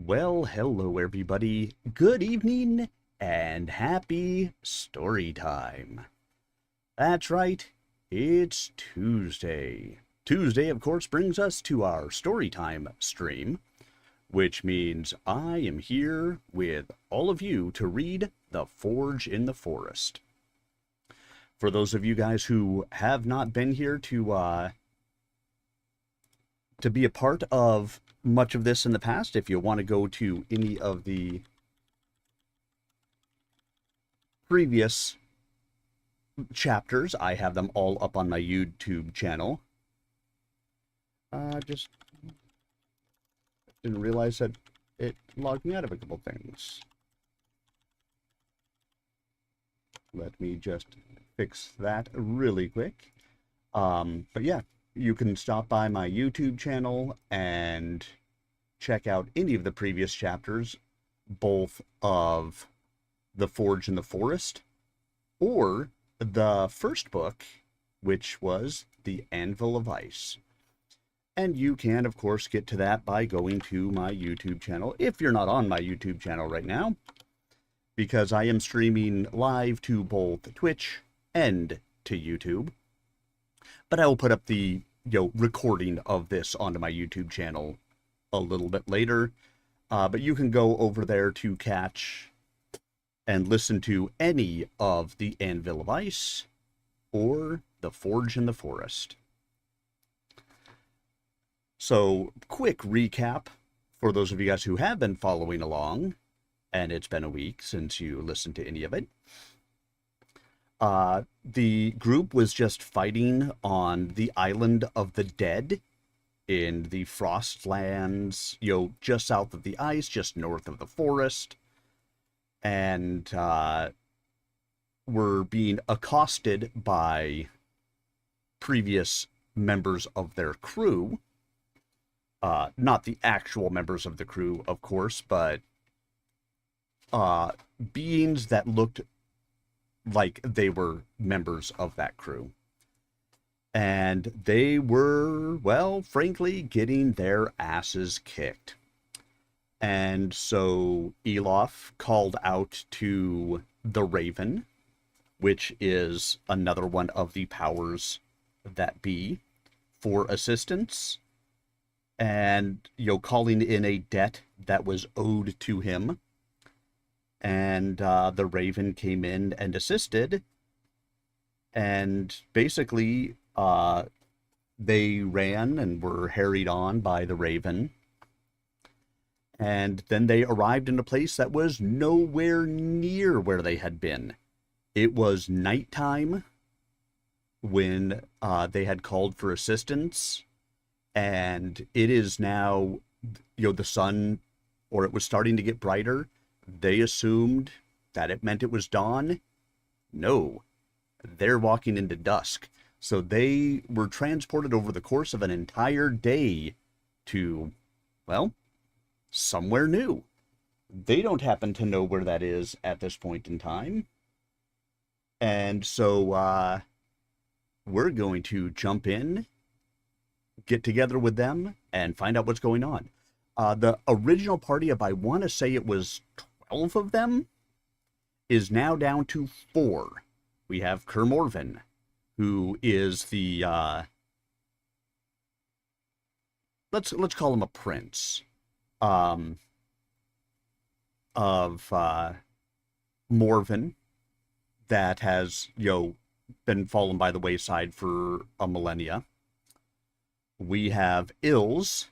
Well, hello everybody. Good evening and happy story time. That's right, it's Tuesday. Tuesday, of course, brings us to our story time stream, which means I am here with all of you to read The Forge in the Forest. For those of you guys who have not been here to be a part of much of this in the past, if you want to go to any of the previous chapters, I have them all up on my YouTube channel. Just didn't realize that it logged me out of a couple things. Let me just fix that really quick. But yeah, you can stop by my YouTube channel and check out any of the previous chapters, both of The Forge in the Forest or the first book, which was The Anvil of Ice. And you can, of course, get to that by going to my YouTube channel, if you're not on my YouTube channel right now, because I am streaming live to both Twitch and to YouTube. But I will put up the recording of this onto my YouTube channel a little bit later. But you can go over there to catch and listen to any of the Anvil of Ice or The Forge in the Forest. So, quick recap for those of you guys who have been following along, and it's been a week since you listened to any of it. The group was just fighting on the Island of the Dead in the Frostlands, just south of the ice, just north of the forest. And were being accosted by previous members of their crew. Not the actual members of the crew, of course, but beings that looked like they were members of that crew. And they were, well, frankly, getting their asses kicked. And so Elof called out to the Raven, which is another one of the powers that be, for assistance. And, calling in a debt that was owed to him. And the Raven came in and assisted. And basically, they ran and were harried on by the Raven. And then they arrived in a place that was nowhere near where they had been. It was nighttime when they had called for assistance. And it is now, the sun, or it was starting to get brighter. They assumed that it meant it was dawn. No, they're walking into dusk. So they were transported over the course of an entire day to, well, somewhere new. They don't happen to know where that is at this point in time. And so we're going to jump in, get together with them, and find out what's going on. The original party of, I want to say it was 12 of them, is now down to 4. We have Kermorven, who is the, let's call him a prince, of Morven, that has, been fallen by the wayside for a millennia. We have Ills,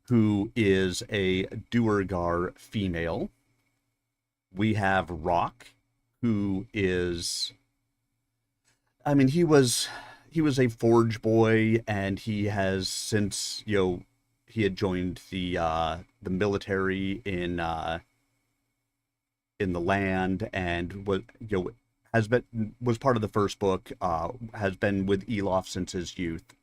who is a Duergar female. We have Rock, who is, he was a forge boy, and he has since, he had joined the military in the land, and was part of the first book, has been with Elof since his youth.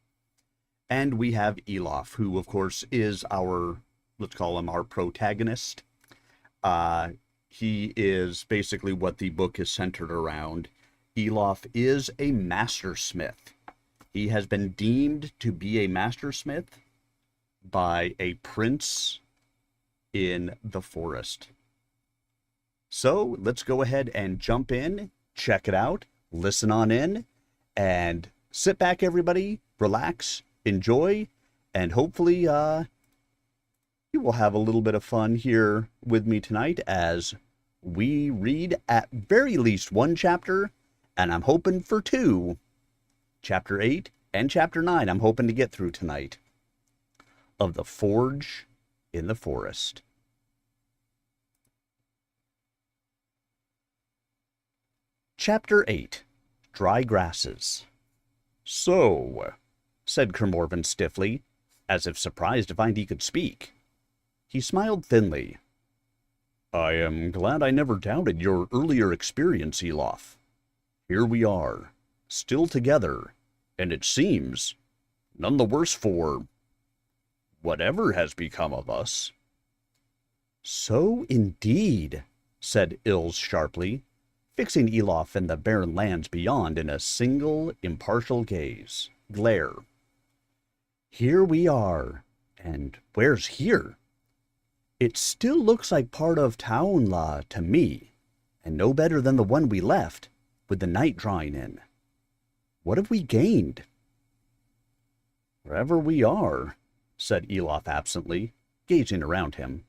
And we have Elof, who, of course, is our, let's call him our protagonist. He is basically what the book is centered around. Elof is a mastersmith. He has been deemed to be a mastersmith by a prince in the forest. So let's go ahead and jump in, check it out, listen on in, and sit back, everybody, relax, enjoy, and hopefully you will have a little bit of fun here with me tonight as we read at very least one chapter, and I'm hoping for two. Chapter 8 and Chapter 9 I'm hoping to get through tonight of The Forge in the Forest. Chapter 8, Dry Grasses. So, said Kermorven stiffly, as if surprised to find he could speak. He smiled thinly. I am glad I never doubted your earlier experience, Elof. Here we are, still together, and it seems none the worse for whatever has become of us. So indeed, said Ilse sharply, fixing Elof and the barren lands beyond in a single, impartial glare. Here we are, and where's here? It still looks like part of Taunla to me, and no better than the one we left, with the night drawing in. What have we gained? Wherever we are, said Elof absently, gazing around him.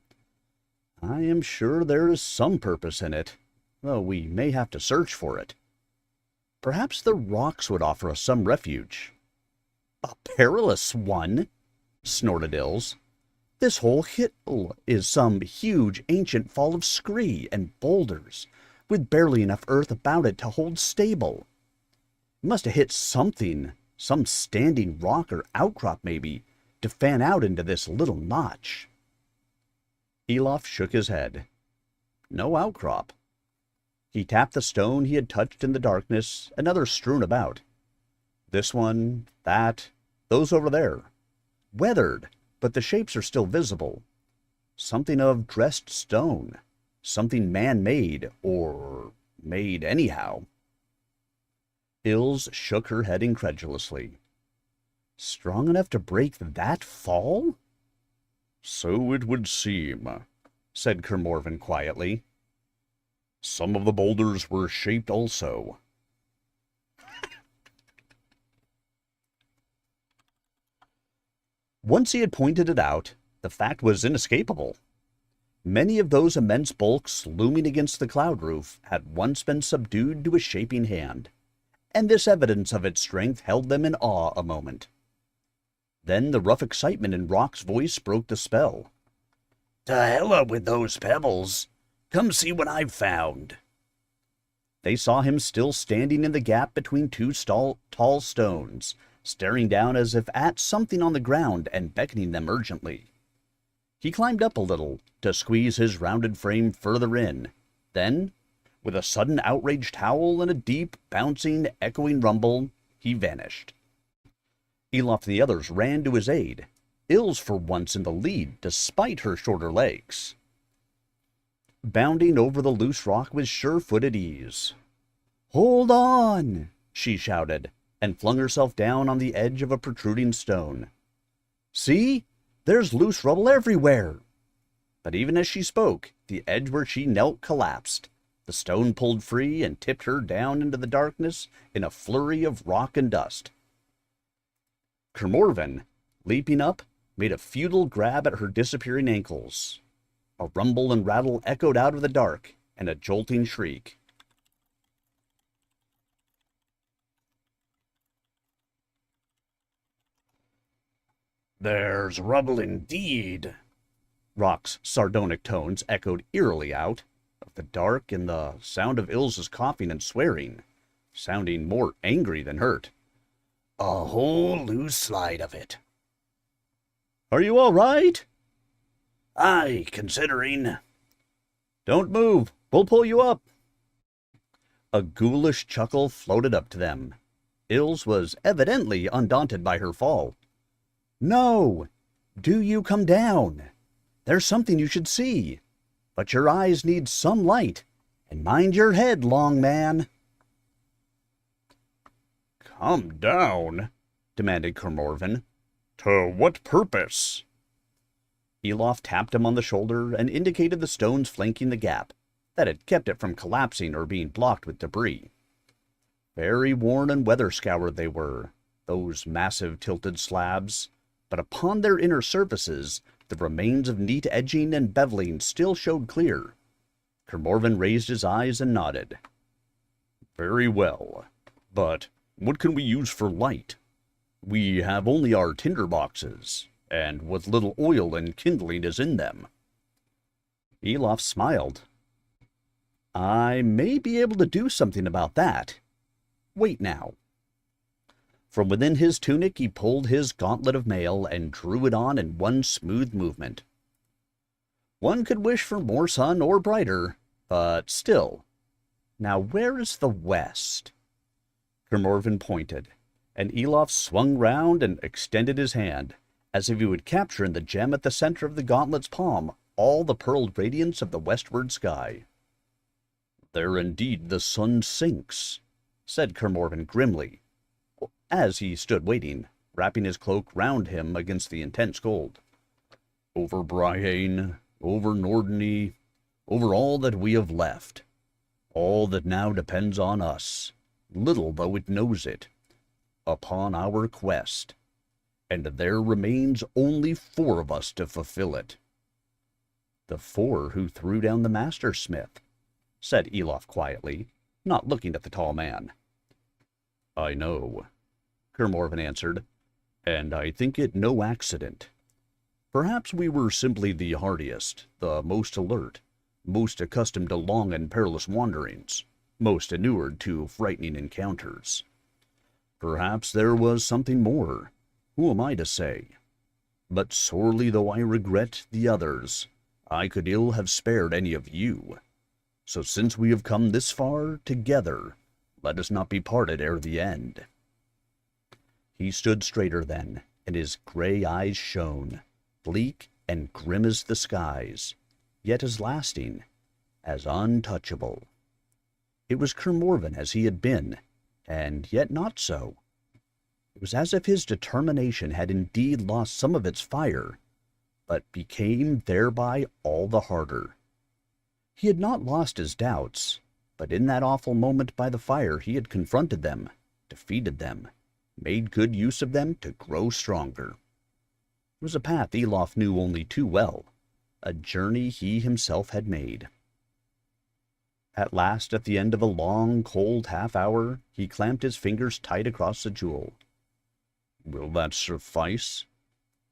I am sure there is some purpose in it, though we may have to search for it. Perhaps the rocks would offer us some refuge. A perilous one, snorted Ilse. This whole hill is some huge ancient fall of scree and boulders, with barely enough earth about it to hold stable. It must have hit something, some standing rock or outcrop maybe, to fan out into this little notch. Elof shook his head. No outcrop. He tapped the stone he had touched in the darkness, and others strewn about. This one, that, those over there. Weathered, but the shapes are still visible. Something of dressed stone. Something man-made, or made anyhow. Ilse shook her head incredulously. Strong enough to break that fall? So it would seem, said Kermorven quietly. Some of the boulders were shaped also. Once he had pointed it out, the fact was inescapable. Many of those immense bulks looming against the cloud roof had once been subdued to a shaping hand, and this evidence of its strength held them in awe a moment. Then the rough excitement in Rock's voice broke the spell. To hell up with those pebbles. Come see what I've found. They saw him still standing in the gap between two tall stones, staring down as if at something on the ground and beckoning them urgently. He climbed up a little to squeeze his rounded frame further in. Then, with a sudden outraged howl and a deep, bouncing, echoing rumble, he vanished. Elof and the others ran to his aid, Ilse for once in the lead despite her shorter legs, bounding over the loose rock with sure-footed ease. Hold on, she shouted, and flung herself down on the edge of a protruding stone. See, there's loose rubble everywhere. But even as she spoke, the edge where she knelt collapsed. The stone pulled free and tipped her down into the darkness in a flurry of rock and dust. Kermorven, leaping up, made a futile grab at her disappearing ankles. A rumble and rattle echoed out of the dark, and a jolting shriek. There's rubble indeed. Rock's sardonic tones echoed eerily out of the dark and the sound of Ilse's coughing and swearing, sounding more angry than hurt. A whole loose slide of it. Are you all right? Aye, considering. Don't move. We'll pull you up. A ghoulish chuckle floated up to them. Ilse was evidently undaunted by her fall. No! Do you come down? There's something you should see. But your eyes need some light, and mind your head, long man. Come down? Demanded Kermorven. To what purpose? Elof tapped him on the shoulder and indicated the stones flanking the gap that had kept it from collapsing or being blocked with debris. Very worn and weather-scoured they were, those massive tilted slabs, but upon their inner surfaces the remains of neat edging and beveling still showed clear. Kermorven raised his eyes and nodded. "Very well, but what can we use for light? We have only our tinder boxes, and what little oil and kindling is in them." Elof smiled. "I may be able to do something about that. Wait now." From within his tunic he pulled his gauntlet of mail and drew it on in one smooth movement. One could wish for more sun or brighter, but still. Now where is the west? Kermorven pointed, and Elof swung round and extended his hand, as if he would capture in the gem at the center of the gauntlet's palm all the pearled radiance of the westward sky. "There indeed the sun sinks," said Kermorven grimly, as he stood waiting, wrapping his cloak round him against the intense cold. "Over Brienne, over Norderney, over all that we have left, all that now depends on us, little though it knows it, upon our quest, and there remains only 4 of us to fulfill it." "The 4 who threw down the master smith," said Elof quietly, not looking at the tall man. "I know," Kermorven answered, "and I think it no accident. Perhaps we were simply the hardiest, the most alert, most accustomed to long and perilous wanderings, most inured to frightening encounters. Perhaps there was something more. Who am I to say? But sorely though I regret the others, I could ill have spared any of you. So since we have come this far together, let us not be parted ere the end." He stood straighter then, and his gray eyes shone, bleak and grim as the skies, yet as lasting, as untouchable. It was Kermorven as he had been, and yet not so. It was as if his determination had indeed lost some of its fire, but became thereby all the harder. He had not lost his doubts, but in that awful moment by the fire he had confronted them, defeated them, made good use of them to grow stronger. It was a path Elof knew only too well, a journey he himself had made. At last, at the end of a long, cold half-hour, he clamped his fingers tight across the jewel. "Will that suffice?"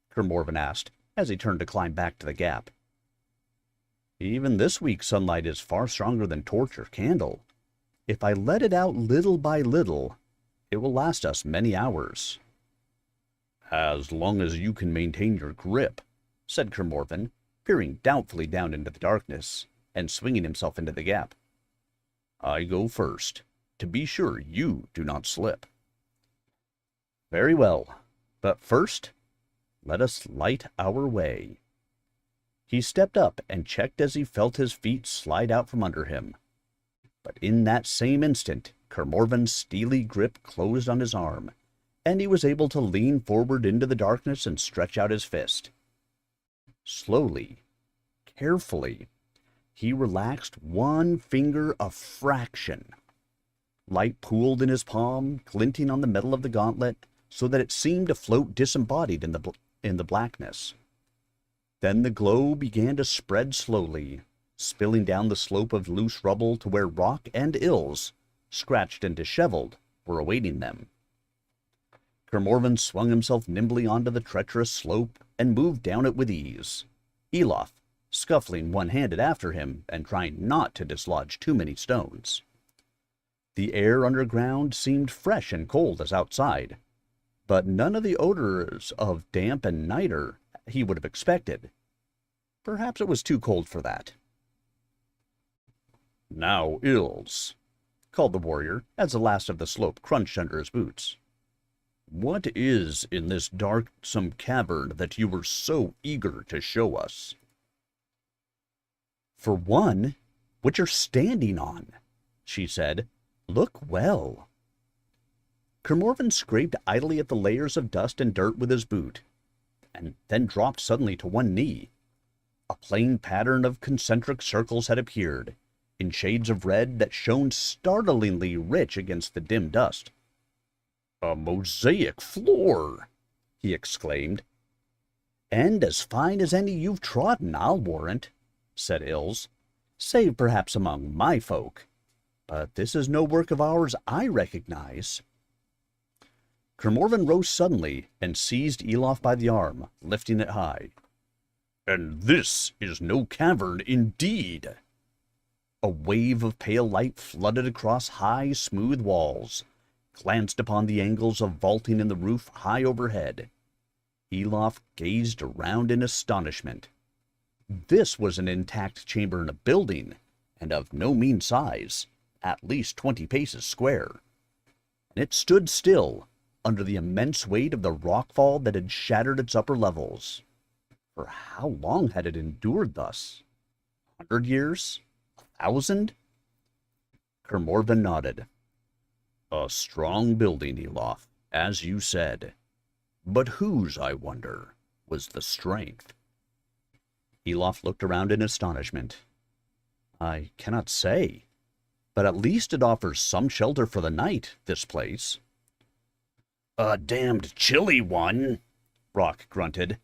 Kermorven asked, as he turned to climb back to the gap. "Even this week's sunlight is far stronger than torch or candle. If I let it out little by little, it will last us many hours." "As long as you can maintain your grip," said Kermorven, peering doubtfully down into the darkness, and swinging himself into the gap. "I go first, to be sure you do not slip." "Very well, but first, let us light our way." He stepped up and checked as he felt his feet slide out from under him. But in that same instant, Kermorven's steely grip closed on his arm, and he was able to lean forward into the darkness and stretch out his fist. Slowly, carefully, he relaxed one finger a fraction. Light pooled in his palm, glinting on the metal of the gauntlet, so that it seemed to float disembodied in the blackness. Then the glow began to spread slowly, spilling down the slope of loose rubble to where rock and ills, scratched and disheveled, were awaiting them. Kermorven swung himself nimbly onto the treacherous slope and moved down it with ease, Elof scuffling one-handed after him and trying not to dislodge too many stones. The air underground seemed fresh and cold as outside, but none of the odors of damp and nitre he would have expected. Perhaps it was too cold for that. "Now, Ills," called the warrior, as the last of the slope crunched under his boots. "What is in this darksome cavern that you were so eager to show us?" "For one, what you're standing on," she said. "Look well." Kermorven scraped idly at the layers of dust and dirt with his boot, and then dropped suddenly to one knee, A plain pattern of concentric circles had appeared, in shades of red that shone startlingly rich against the dim dust. "A mosaic floor!" he exclaimed. "And as fine as any you've trodden, I'll warrant," said Ills, "save perhaps among my folk. But this is no work of ours I recognize." Kermorven rose suddenly and seized Elof by the arm, lifting it high. "And this is no cavern indeed!" A wave of pale light flooded across high, smooth walls, glanced upon the angles of vaulting in the roof high overhead. Elof gazed around in astonishment. This was an intact chamber in a building, and of no mean size, at least 20 paces square. And it stood still, under the immense weight of the rockfall that had shattered its upper levels. For how long had it endured thus? 100 years? 1,000? Kermorven nodded. "A strong building, Elof, as you said. But whose, I wonder, was the strength?" Elof looked around in astonishment. "I cannot say, but at least it offers some shelter for the night, this place." "A damned chilly one," Rock grunted.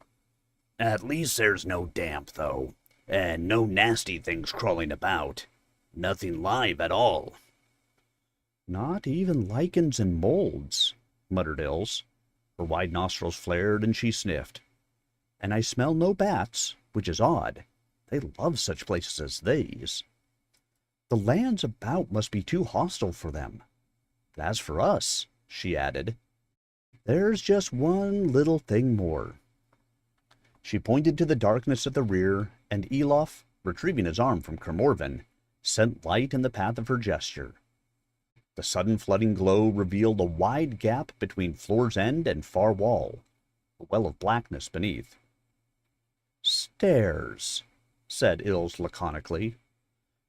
"At least there's no damp, though, and no nasty things crawling about. Nothing live at all." "Not even lichens and molds," muttered Ills. Her wide nostrils flared, and she sniffed. "And I smell no bats, which is odd. They love such places as these. The lands about must be too hostile for them. But as for us," she added, "there's just one little thing more." She pointed to the darkness at the rear, and Elof, retrieving his arm from Kermorven, sent light in the path of her gesture. The sudden flooding glow revealed a wide gap between floor's end and far wall, a well of blackness beneath. "Stairs," said Ills laconically.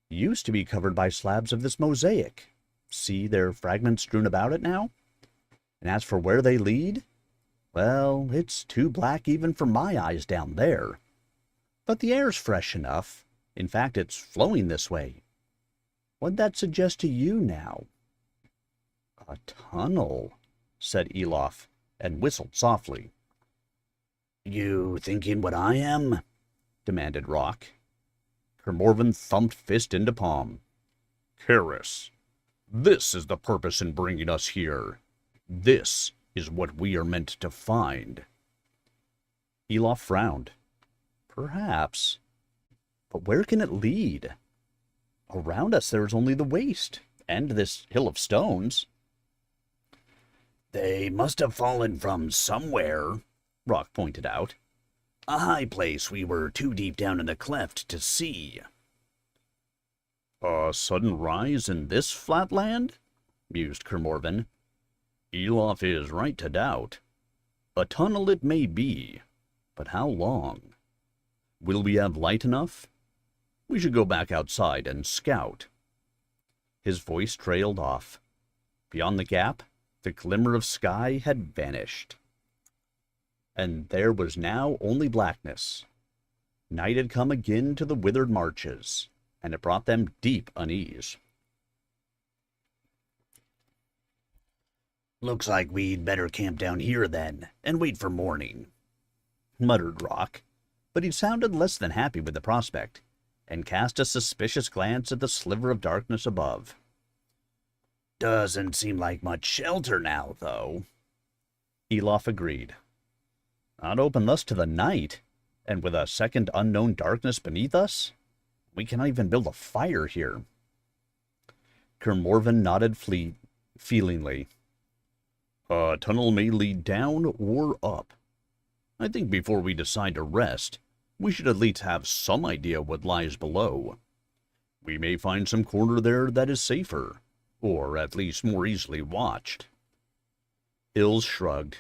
"Used to be covered by slabs of this mosaic. See their fragments strewn about it now? And as for where they lead, well, it's too black even for my eyes down there. But the air's fresh enough. In fact, it's flowing this way. What'd that suggest to you now?" "A tunnel," said Elof, and whistled softly. "You thinking what I am?" demanded Rock. Kermorven thumped fist into palm. "Karis, this is the purpose in bringing us here. This is what we are meant to find." Elof frowned. "Perhaps. But where can it lead? Around us there is only the waste, and this hill of stones." "They must have fallen from somewhere," Rock pointed out. "A high place we were too deep down in the cleft to see." "A sudden rise in this flat land?" mused Kermorven. "Elof is right to doubt. A tunnel it may be, but how long? Will we have light enough? We should go back outside and scout." His voice trailed off. Beyond the gap, the glimmer of sky had vanished. And there was now only blackness. Night had come again to the withered marches, and it brought them deep unease. "Looks like we'd better camp down here, then, and wait for morning," muttered Rock, but he sounded less than happy with the prospect, and cast a suspicious glance at the sliver of darkness above. "Doesn't seem like much shelter now, though." Elof agreed. "Not open thus to the night, and with a second unknown darkness beneath us? We cannot even build a fire here." Kermorven nodded feelingly. "A tunnel may lead down or up. I think before we decide to rest, we should at least have some idea what lies below. We may find some corner there that is safer, or at least more easily watched." Ills shrugged.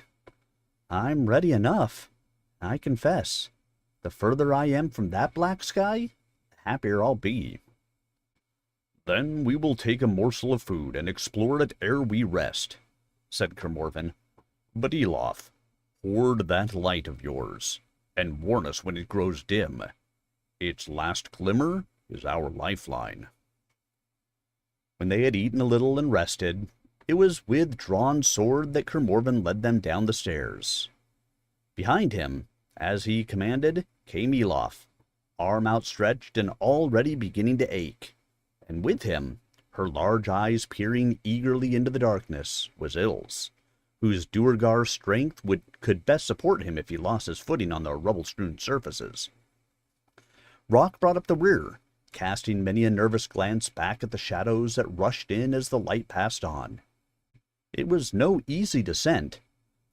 "I'm ready enough. I confess, the further I am from that black sky, the happier I'll be." "Then we will take a morsel of food and explore it ere we rest," said Kermorven. "But Elof, hoard that light of yours, and warn us when it grows dim. Its last glimmer is our lifeline. When they had eaten a little and rested, it was with drawn sword that Kermorven led them down the stairs. Behind him, as he commanded, came Elof, arm outstretched and already beginning to ache, and with him, her large eyes peering eagerly into the darkness, was Ilse, whose Duergar strength could best support him if he lost his footing on the rubble-strewn surfaces. Rock brought up the rear, casting many a nervous glance back at the shadows that rushed in as the light passed on. It was no easy descent,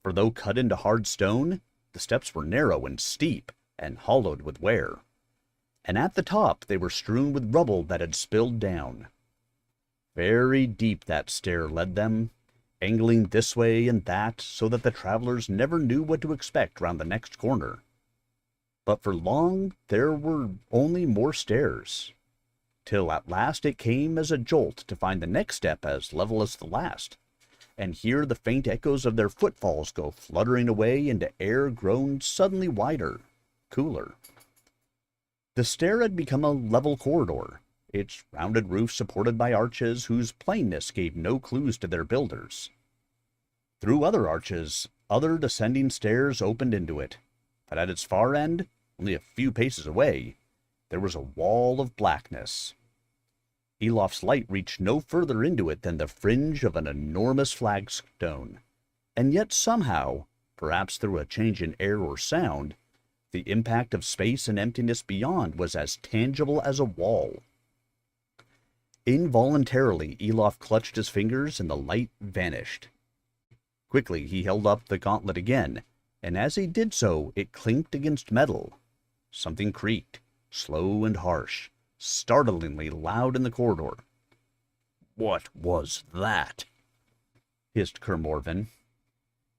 for though cut into hard stone, the steps were narrow and steep and hollowed with wear, and at the top they were strewn with rubble that had spilled down. Very deep that stair led them, angling this way and that so that the travelers never knew what to expect round the next corner. But for long there were only more stairs, till at last it came as a jolt to find the next step as level as the last, and hear the faint echoes of their footfalls go fluttering away into air grown suddenly wider, cooler. The stair had become a level corridor, its rounded roof supported by arches whose plainness gave no clues to their builders. Through other arches, other descending stairs opened into it, but at its far end, only a few paces away, there was a wall of blackness. Elof's light reached no further into it than the fringe of an enormous flagstone, and yet somehow, perhaps through a change in air or sound, the impact of space and emptiness beyond was as tangible as a wall. Involuntarily, Elof clutched his fingers and the light vanished. Quickly he held up the gauntlet again, and as he did so, it clinked against metal. Something creaked, slow and harsh, startlingly loud in the corridor. "What was that?" hissed Kermorven.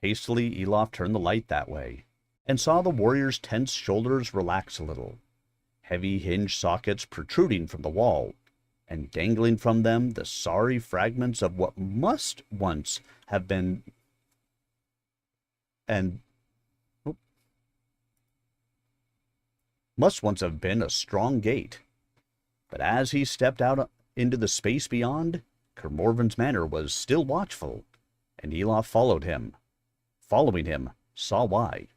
Hastily, Elof turned the light that way, and saw the warrior's tense shoulders relax a little, heavy hinge sockets protruding from the wall, and dangling from them the sorry fragments of what must once have been a strong gate. But as he stepped out into the space beyond, Kermorven's manner was still watchful, and Elof followed him. Following him, saw why.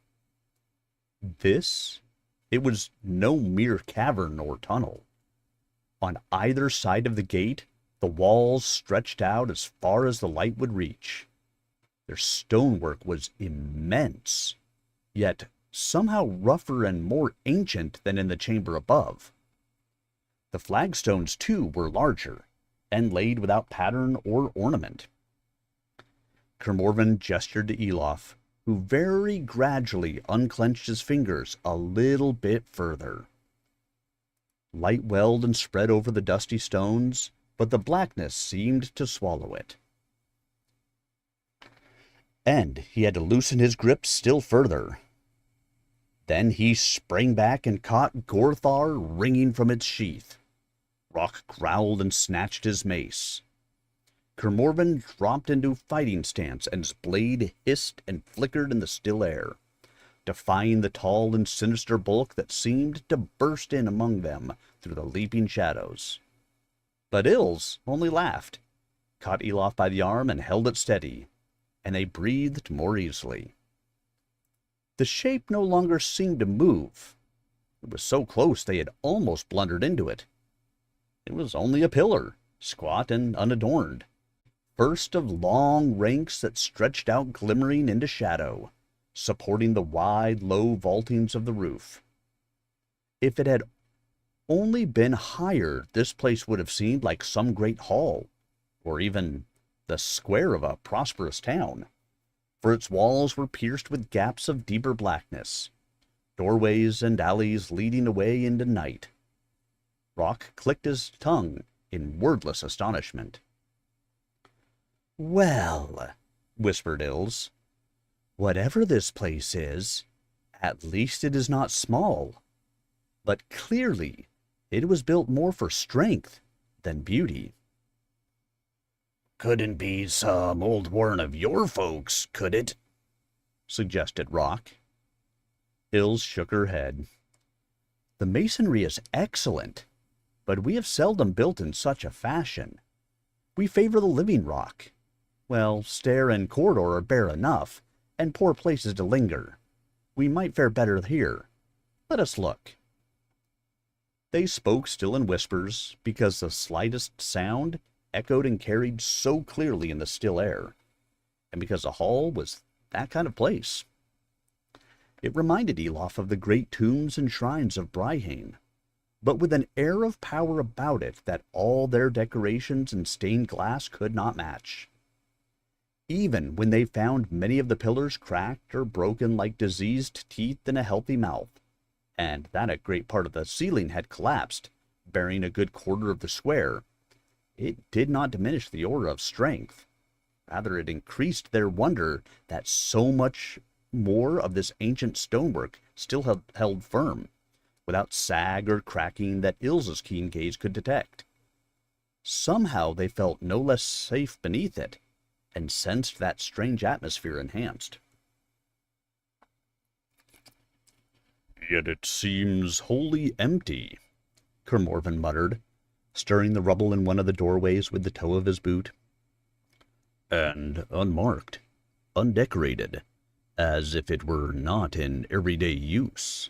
It was no mere cavern or tunnel. On either side of the gate, the walls stretched out as far as the light would reach. Their stonework was immense, yet somehow rougher and more ancient than in the chamber above. The flagstones, too, were larger, and laid without pattern or ornament. Kermorven gestured to Elof, who very gradually unclenched his fingers a little bit further. Light welled and spread over the dusty stones, but the blackness seemed to swallow it. And he had to loosen his grip still further. Then he sprang back and caught Gorthar ringing from its sheath. Rock growled and snatched his mace. Kermorven dropped into fighting stance, and his blade hissed and flickered in the still air, defying the tall and sinister bulk that seemed to burst in among them through the leaping shadows. But Ilse only laughed, caught Elof by the arm and held it steady, and they breathed more easily. The shape no longer seemed to move. It was so close they had almost blundered into it. It was only a pillar, squat and unadorned, first of long ranks that stretched out glimmering into shadow, supporting the wide, low vaultings of the roof. If it had only been higher, this place would have seemed like some great hall, or even the square of a prosperous town, for its walls were pierced with gaps of deeper blackness, doorways and alleys leading away into night. Rock clicked his tongue in wordless astonishment. "Well," whispered Ilse, "whatever this place is, at least it is not small. But clearly it was built more for strength than beauty." "Couldn't be some old warren of your folks, could it?" suggested Rock. Ilse shook her head. The masonry is excellent, but we have seldom built in such a fashion. We favor the living rock. Well, stair and corridor are bare enough, and poor places to linger. We might fare better here. Let us look." They spoke still in whispers, because the slightest sound echoed and carried so clearly in the still air, and because the hall was that kind of place. It reminded Elof of the great tombs and shrines of Bryhane, but with an air of power about it that all their decorations and stained glass could not match. Even when they found many of the pillars cracked or broken like diseased teeth in a healthy mouth, and that a great part of the ceiling had collapsed, bearing a good quarter of the square, it did not diminish the aura of strength. Rather, it increased their wonder that so much more of this ancient stonework still held firm, without sag or cracking that Ilse's keen gaze could detect. Somehow they felt no less safe beneath it, and sensed that strange atmosphere enhanced. "Yet it seems wholly empty," Kermorven muttered, stirring the rubble in one of the doorways with the toe of his boot. "And unmarked, undecorated, as if it were not in everyday use."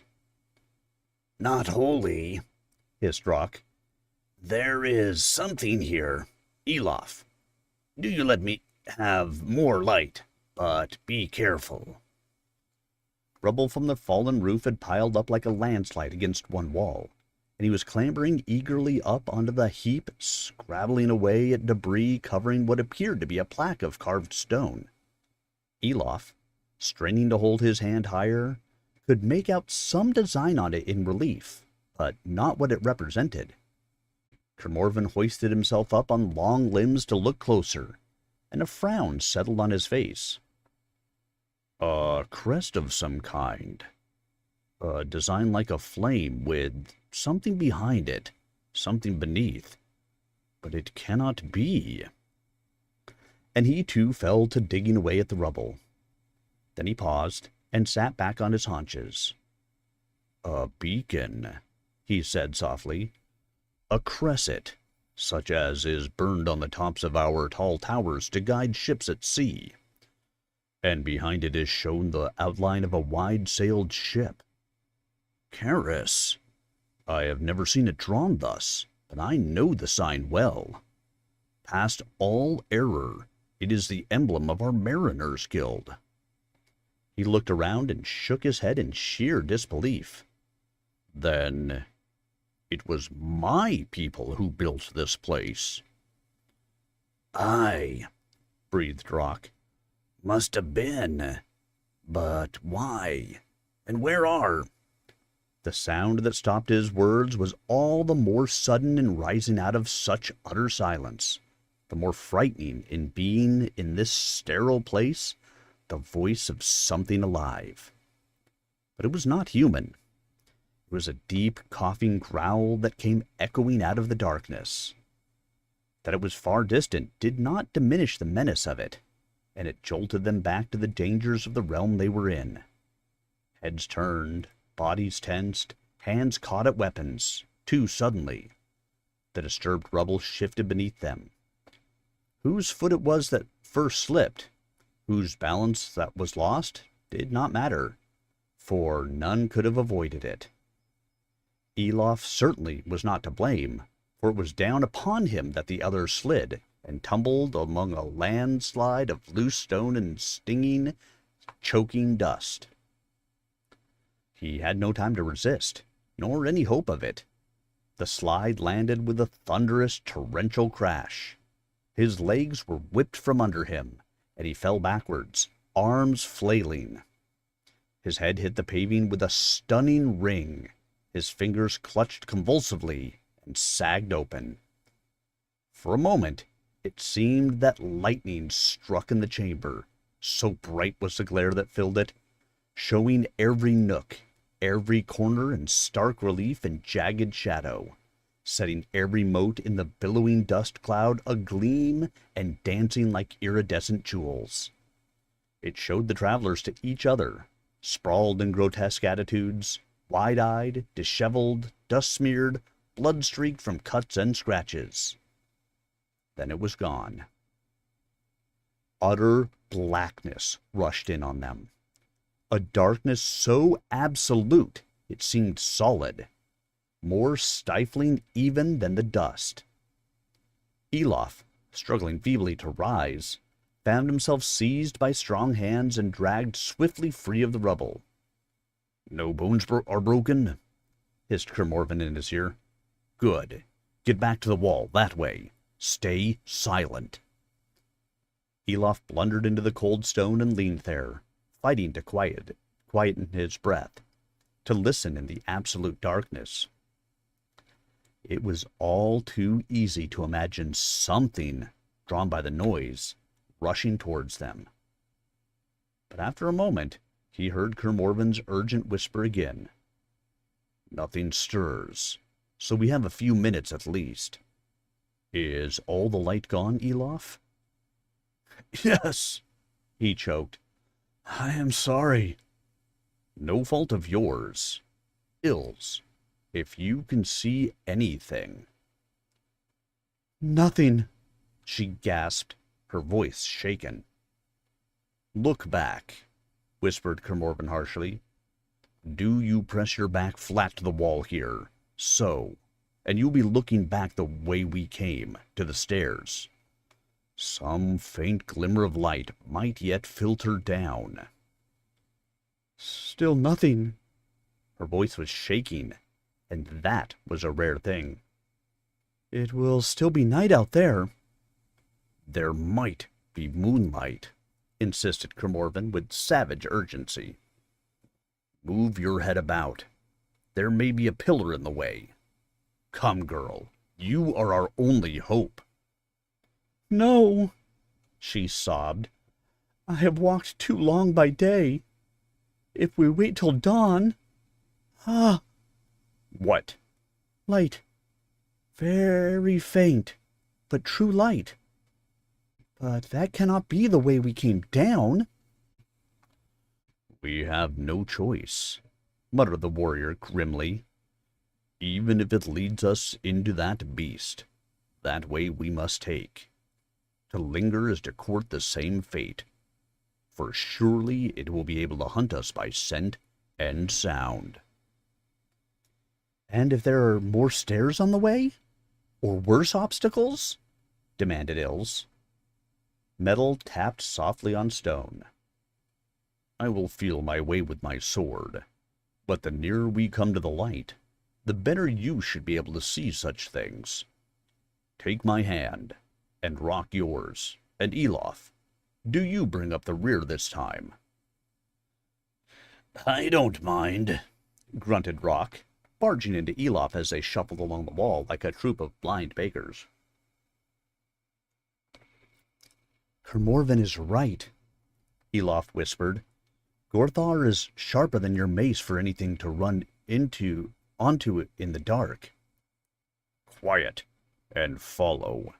"Not wholly," hissed Rock. "There is something here. Elof, do you let me have more light, but be careful." Rubble from the fallen roof had piled up like a landslide against one wall, and he was clambering eagerly up onto the heap, scrabbling away at debris covering what appeared to be a plaque of carved stone. Elof, straining to hold his hand higher, could make out some design on it in relief, but not what it represented. Kermorven hoisted himself up on long limbs to look closer, and a frown settled on his face. "A crest of some kind. A design like a flame with something behind it, something beneath. But it cannot be." And he too fell to digging away at the rubble. Then he paused and sat back on his haunches. "A beacon," he said softly. "A cresset, such as is burned on the tops of our tall towers to guide ships at sea. And behind it is shown the outline of a wide-sailed ship. Karis. I have never seen it drawn thus, but I know the sign well. Past all error, it is the emblem of our Mariners' Guild." He looked around and shook his head in sheer disbelief. "Then it was my people who built this place." "Aye," breathed Rock. "Must have been. But why? And where are—" The sound that stopped his words was all the more sudden in rising out of such utter silence, the more frightening in being in this sterile place the voice of something alive. But it was not human. It was a deep, coughing growl that came echoing out of the darkness. That it was far distant did not diminish the menace of it, and it jolted them back to the dangers of the realm they were in. Heads turned, bodies tensed, hands caught at weapons, too suddenly. The disturbed rubble shifted beneath them. Whose foot it was that first slipped, whose balance that was lost, did not matter, for none could have avoided it. Elof certainly was not to blame, for it was down upon him that the other slid, and tumbled among a landslide of loose stone and stinging, choking dust. He had no time to resist, nor any hope of it. The slide landed with a thunderous, torrential crash. His legs were whipped from under him, and he fell backwards, arms flailing. His head hit the paving with a stunning ring. His fingers clutched convulsively and sagged open. For a moment, it seemed that lightning struck in the chamber, so bright was the glare that filled it, showing every nook, every corner in stark relief and jagged shadow, setting every mote in the billowing dust cloud agleam and dancing like iridescent jewels. It showed the travelers to each other, sprawled in grotesque attitudes, wide-eyed, disheveled, dust-smeared, blood-streaked from cuts and scratches. Then it was gone. Utter blackness rushed in on them. A darkness so absolute it seemed solid, more stifling even than the dust. Elof, struggling feebly to rise, found himself seized by strong hands and dragged swiftly free of the rubble. "No bones are broken?" hissed Kermorven in his ear. "Good. Get back to the wall, that way. Stay silent." Elof blundered into the cold stone and leaned there, fighting to quieten his breath, to listen in the absolute darkness. It was all too easy to imagine something, drawn by the noise, rushing towards them. But after a moment, he heard Kermorven's urgent whisper again. "Nothing stirs, so we have a few minutes at least. Is all the light gone, Elof?" "Yes," he choked. "I am sorry." "No fault of yours. Ills, if you can see anything." "Nothing," she gasped, her voice shaken. "Look back," whispered Kermorven harshly. "Do you press your back flat to the wall here, so, and you'll be looking back the way we came, to the stairs. Some faint glimmer of light might yet filter down." "Still nothing." Her voice was shaking, and that was a rare thing. "It will still be night out there." "There might be moonlight," insisted Kermorven with savage urgency. "Move your head about. There may be a pillar in the way. Come, girl, you are our only hope." "No," she sobbed. "I have walked too long by day. If we wait till dawn—" "Ah!" "What?" "Light. Very faint, but true light. But that cannot be the way we came down." "We have no choice," muttered the warrior grimly. "Even if it leads us into that beast, that way we must take. To linger is to court the same fate, for surely it will be able to hunt us by scent and sound." "And if there are more stairs on the way? Or worse obstacles?" demanded Ilse. Metal tapped softly on stone. "I will feel my way with my sword, but the nearer we come to the light, the better you should be able to see such things. Take my hand, and Rock yours, and Elof, do you bring up the rear this time?" "I don't mind," grunted Rock, barging into Elof as they shuffled along the wall like a troop of blind bakers. "Kermorven is right," Elof whispered. "Gorthar is sharper than your mace for anything to run onto it in the dark." "Quiet, and follow,"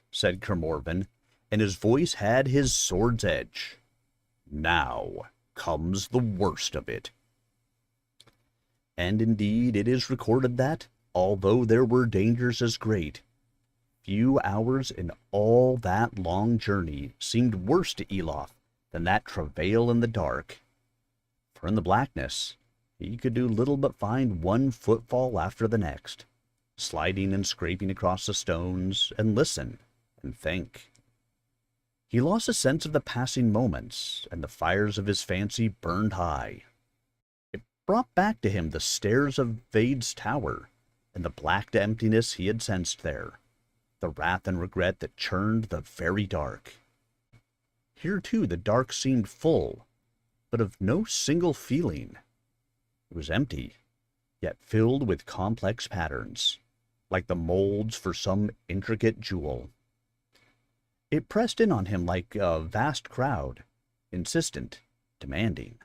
said Kermorven, and his voice had his sword's edge. "Now comes the worst of it." And indeed it is recorded that, although there were dangers as great, few hours in all that long journey seemed worse to Elof than that travail in the dark. For in the blackness he could do little but find one footfall after the next, sliding and scraping across the stones, and listen and think. He lost a sense of the passing moments, and the fires of his fancy burned high. It brought back to him the stairs of Vade's tower, and the black emptiness he had sensed there, the wrath and regret that churned the very dark. Here, too, the dark seemed full, but of no single feeling. It was empty, yet filled with complex patterns, like the molds for some intricate jewel. It pressed in on him like a vast crowd, insistent, demanding.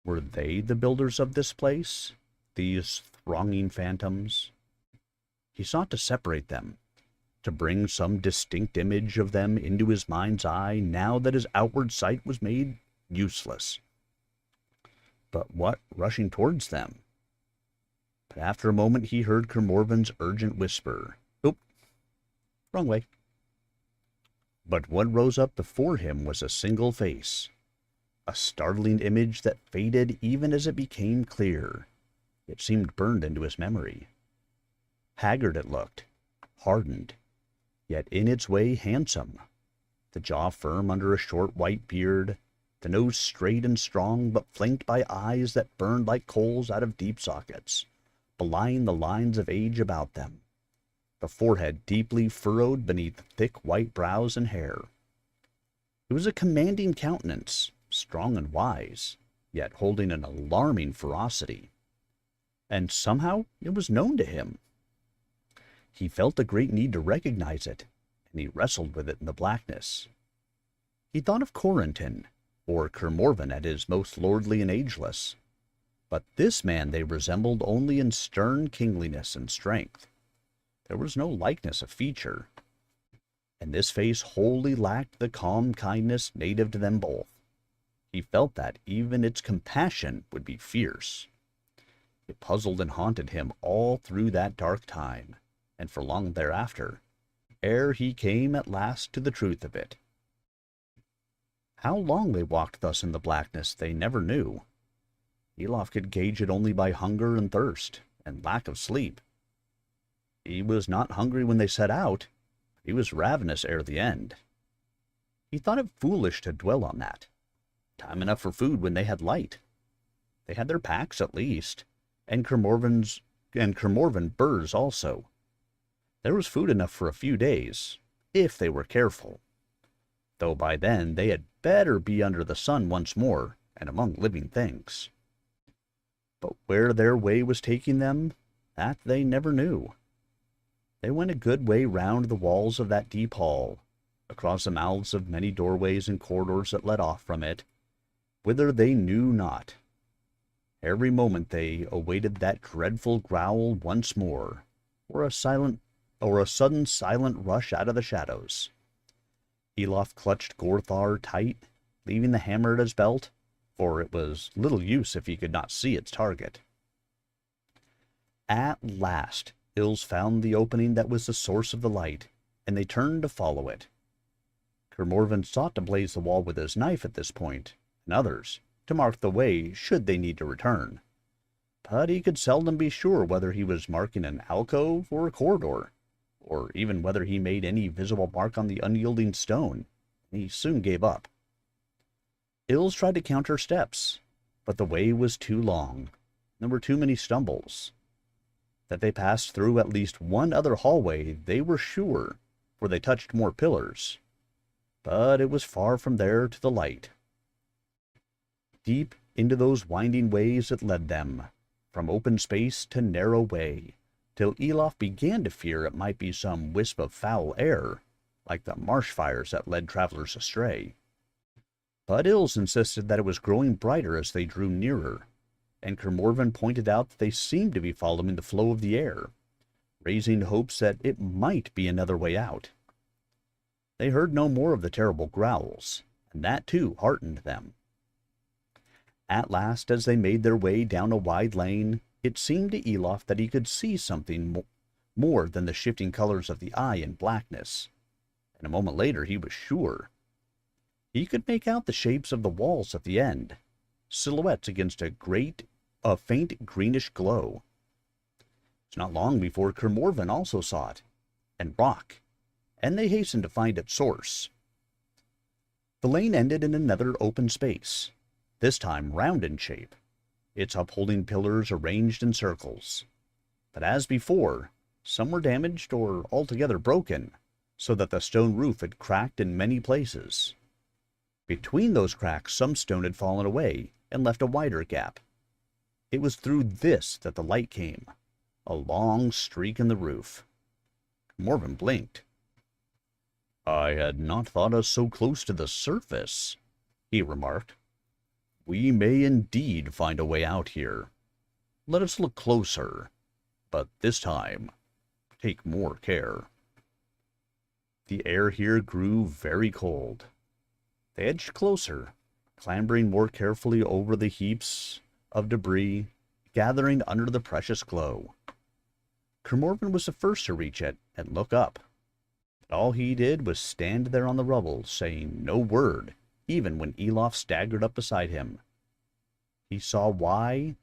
Were they the builders of this place, these thronging phantoms? He sought to separate them, to bring some distinct image of them into his mind's eye now that his outward sight was made useless. but what rushing towards them? But after a moment he heard Kermorvan's urgent whisper. Oop, wrong way. But what rose up before him was a single face, a startling image that faded even as it became clear. It seemed burned into his memory. Haggard it looked, hardened, yet in its way handsome. The jaw firm under a short white beard, the nose straight and strong, but flanked by eyes that burned like coals out of deep sockets, belying the lines of age about them. The forehead deeply furrowed beneath thick white brows and hair. It was a commanding countenance, strong and wise, yet holding an alarming ferocity. And somehow it was known to him. He felt a great need to recognize it, and he wrestled with it in the blackness. He thought of Corentin, or Kermorvan at his most lordly and ageless. But this man they resembled only in stern kingliness and strength. There was no likeness of feature, and this face wholly lacked the calm kindness native to them both. He felt that even its compassion would be fierce. It puzzled and haunted him all through that dark time, and for long thereafter, ere he came at last to the truth of it. How long they walked thus in the blackness they never knew. Elof could gauge it only by hunger and thirst, and lack of sleep. He was not hungry when they set out. He was ravenous ere the end. He thought it foolish to dwell on that. Time enough for food when they had light. They had their packs at least, and Kermorvan burrs also. There was food enough for a few days, if they were careful. Though by then they had better be under the sun once more, and among living things. But where their way was taking them, that they never knew. They went a good way round the walls of that deep hall, across the mouths of many doorways and corridors that led off from it, whither they knew not. Every moment they awaited that dreadful growl once more, or a sudden silent rush out of the shadows. Elof clutched Gorthar tight, leaving the hammer at his belt, for it was little use if he could not see its target. At last, Ilse found the opening that was the source of the light, and they turned to follow it. Kermorvan sought to blaze the wall with his knife at this point, and others, to mark the way should they need to return. But he could seldom be sure whether he was marking an alcove or a corridor, or even whether he made any visible mark on the unyielding stone. He soon gave up. Ilse tried to count her steps, but the way was too long. There were too many stumbles. That they passed through at least one other hallway they were sure, for they touched more pillars. But it was far from there to the light. Deep into those winding ways it led them, from open space to narrow way, till Elof began to fear it might be some wisp of foul air, like the marsh fires that led travelers astray. But Ilse insisted that it was growing brighter as they drew nearer, and Kermorvan pointed out that they seemed to be following the flow of the air, raising hopes that it might be another way out. They heard no more of the terrible growls, and that too heartened them. At last, as they made their way down a wide lane, it seemed to Elof that he could see something more than the shifting colors of the eye in blackness, and a moment later he was sure. He could make out the shapes of the walls at the end, silhouettes against a faint greenish glow. It's not long before Kermorvan also saw it, and rock, and they hastened to find its source. The lane ended in another open space, this time round in shape, its upholding pillars arranged in circles. But as before, some were damaged or altogether broken, so that the stone roof had cracked in many places. Between those cracks some stone had fallen away and left a wider gap. It was through this that the light came, a long streak in the roof. Morven blinked. "I had not thought us so close to the surface," he remarked. "We may indeed find a way out here. Let us look closer, but this time take more care." The air here grew very cold. They edged closer, clambering more carefully over the heaps of debris gathering under the precious glow. Kermorven was the first to reach it and look up. But all he did was stand there on the rubble, saying no word, even when Elof staggered up beside him. He saw why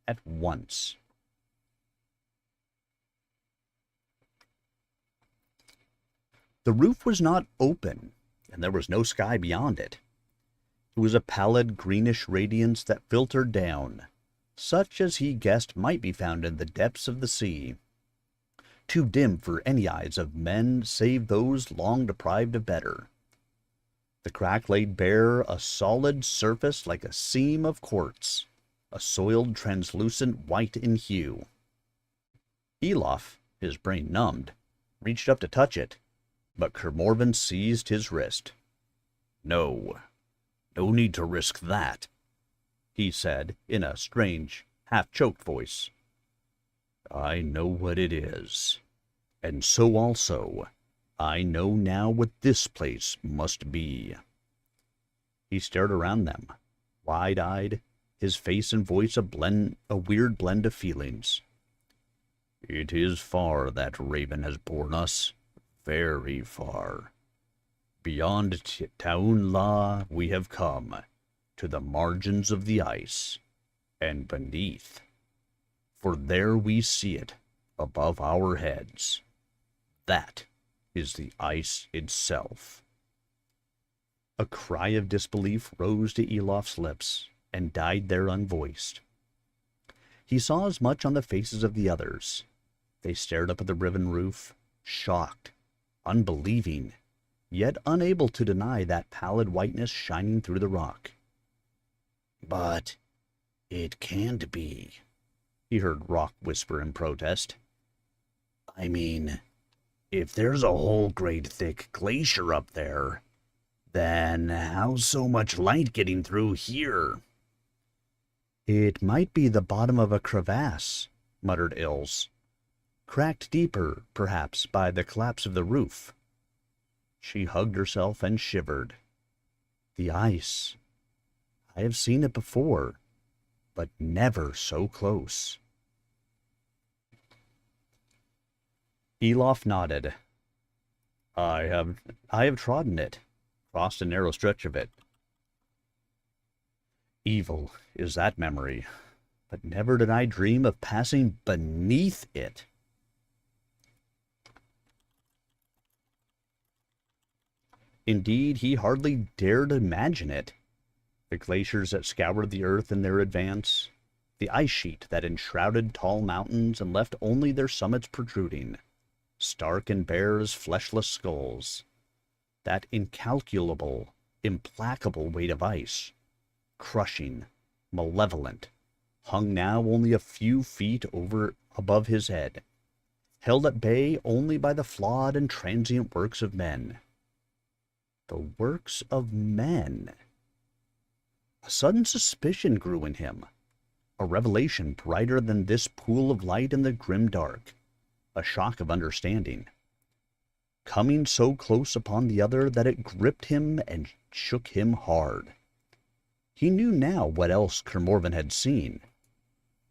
at once. The roof was not open, and there was no sky beyond it. It was a pallid greenish radiance that filtered down, such as he guessed might be found in the depths of the sea. Too dim for any eyes of men save those long deprived of better. The crack laid bare a solid surface like a seam of quartz, a soiled translucent white in hue. Elof, his brain numbed, reached up to touch it, but Kermorven seized his wrist. No need to risk that, he said in a strange, half-choked voice. I know what it is, and so also I know now what this place must be. He stared around them, wide-eyed, his face and voice a weird blend of feelings. It is far that raven has borne us, very far. Beyond Taun La we have come, to the margins of the ice, and beneath. For there we see it, above our heads. That is the ice itself. A cry of disbelief rose to Elof's lips, and died there unvoiced. He saw as much on the faces of the others. They stared up at the riven roof, shocked, unbelieving, yet unable to deny that pallid whiteness shining through the rock. But it can't be, he heard Rock whisper in protest. I mean, if there's a whole great thick glacier up there, then how's so much light getting through here? It might be the bottom of a crevasse, muttered Ilse. Cracked deeper, perhaps, by the collapse of the roof. She hugged herself and shivered. The ice. I have seen it before, but never so close. Elof nodded. I have trodden it, crossed a narrow stretch of it. Evil is that memory, but never did I dream of passing beneath it. Indeed, he hardly dared imagine it. The glaciers that scoured the earth in their advance, the ice sheet that enshrouded tall mountains and left only their summits protruding, stark and bare as fleshless skulls, that incalculable, implacable weight of ice, crushing, malevolent, hung now only a few feet above his head, held at bay only by the flawed and transient works of men. The works of men. A sudden suspicion grew in him, a revelation brighter than this pool of light in the grim dark, a shock of understanding, coming so close upon the other that it gripped him and shook him hard. He knew now what else Kermorven had seen.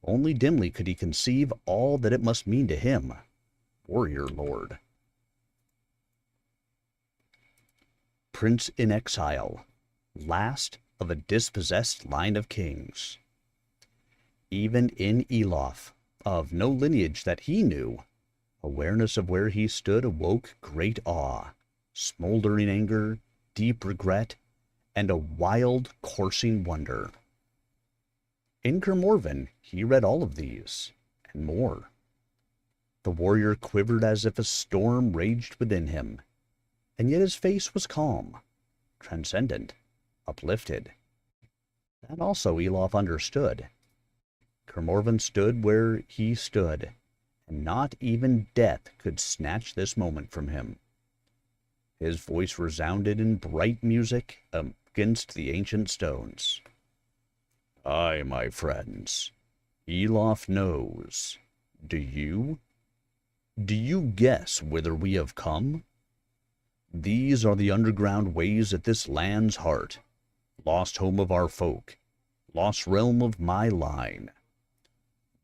Only dimly could he conceive all that it must mean to him, warrior lord. Prince in exile, last of a dispossessed line of kings. Even in Elof, of no lineage that he knew, awareness of where he stood awoke great awe, smoldering anger, deep regret, and a wild, coursing wonder. In Kermorven he read all of these, and more. The warrior quivered as if a storm raged within him, and yet his face was calm, transcendent, uplifted. That also Elof understood. Kermorven stood where he stood, and not even death could snatch this moment from him. His voice resounded in bright music against the ancient stones. Aye, my friends, Elof knows. Do you? Do you guess whither we have come? These are the underground ways at this land's heart, lost home of our folk, lost realm of my line.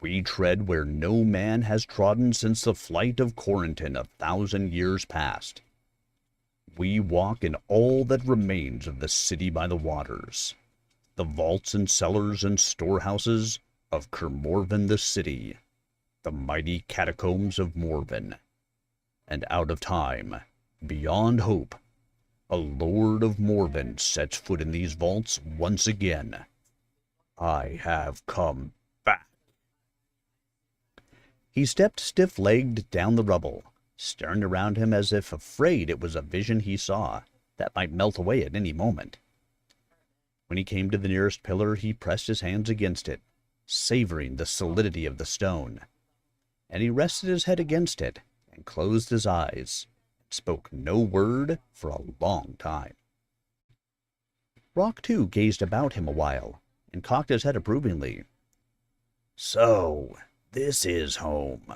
We tread where no man has trodden since the flight of Corentin 1,000 years past. We walk in all that remains of the city by the waters, the vaults and cellars and storehouses of Kermorven the city, the mighty catacombs of Morven. And out of time, beyond hope, a lord of Morven sets foot in these vaults once again. I have come back. He stepped stiff-legged down the rubble, staring around him as if afraid it was a vision he saw that might melt away at any moment. When he came to the nearest pillar, he pressed his hands against it, savoring the solidity of the stone. And he rested his head against it and closed his eyes, and spoke no word for a long time. Rock, too, gazed about him a while, and cocked his head approvingly. So, this is home.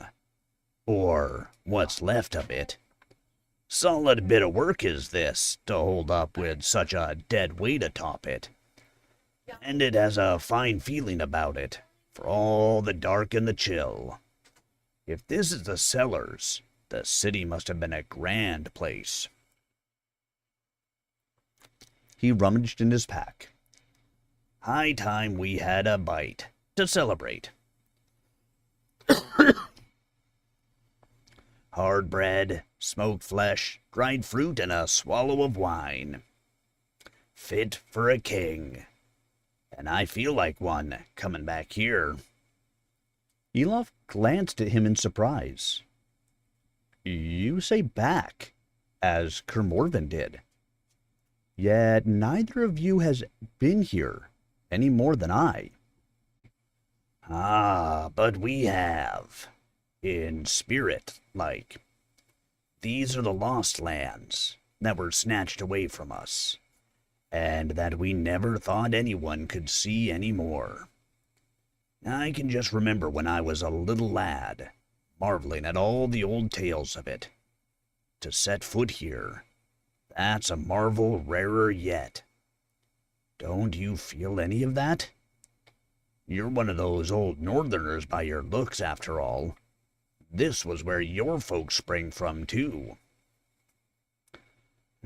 Or what's left of it. Solid bit of work is this, to hold up with such a dead weight atop it. And it has a fine feeling about it, for all the dark and the chill. If this is the cellars, the city must have been a grand place. He rummaged in his pack. High time we had a bite to celebrate. Hard bread, smoked flesh, dried fruit, and a swallow of wine. Fit for a king. And I feel like one coming back here. Elof glanced at him in surprise. You say back, as Kermorven did. Yet neither of you has been here any more than I. Ah, but we have. In spirit, like. These are the lost lands that were snatched away from us, and that we never thought anyone could see any more. I can just remember when I was a little lad, marveling at all the old tales of it. To set foot here, that's a marvel rarer yet. Don't you feel any of that? You're one of those old northerners by your looks, after all. This was where your folks sprang from, too.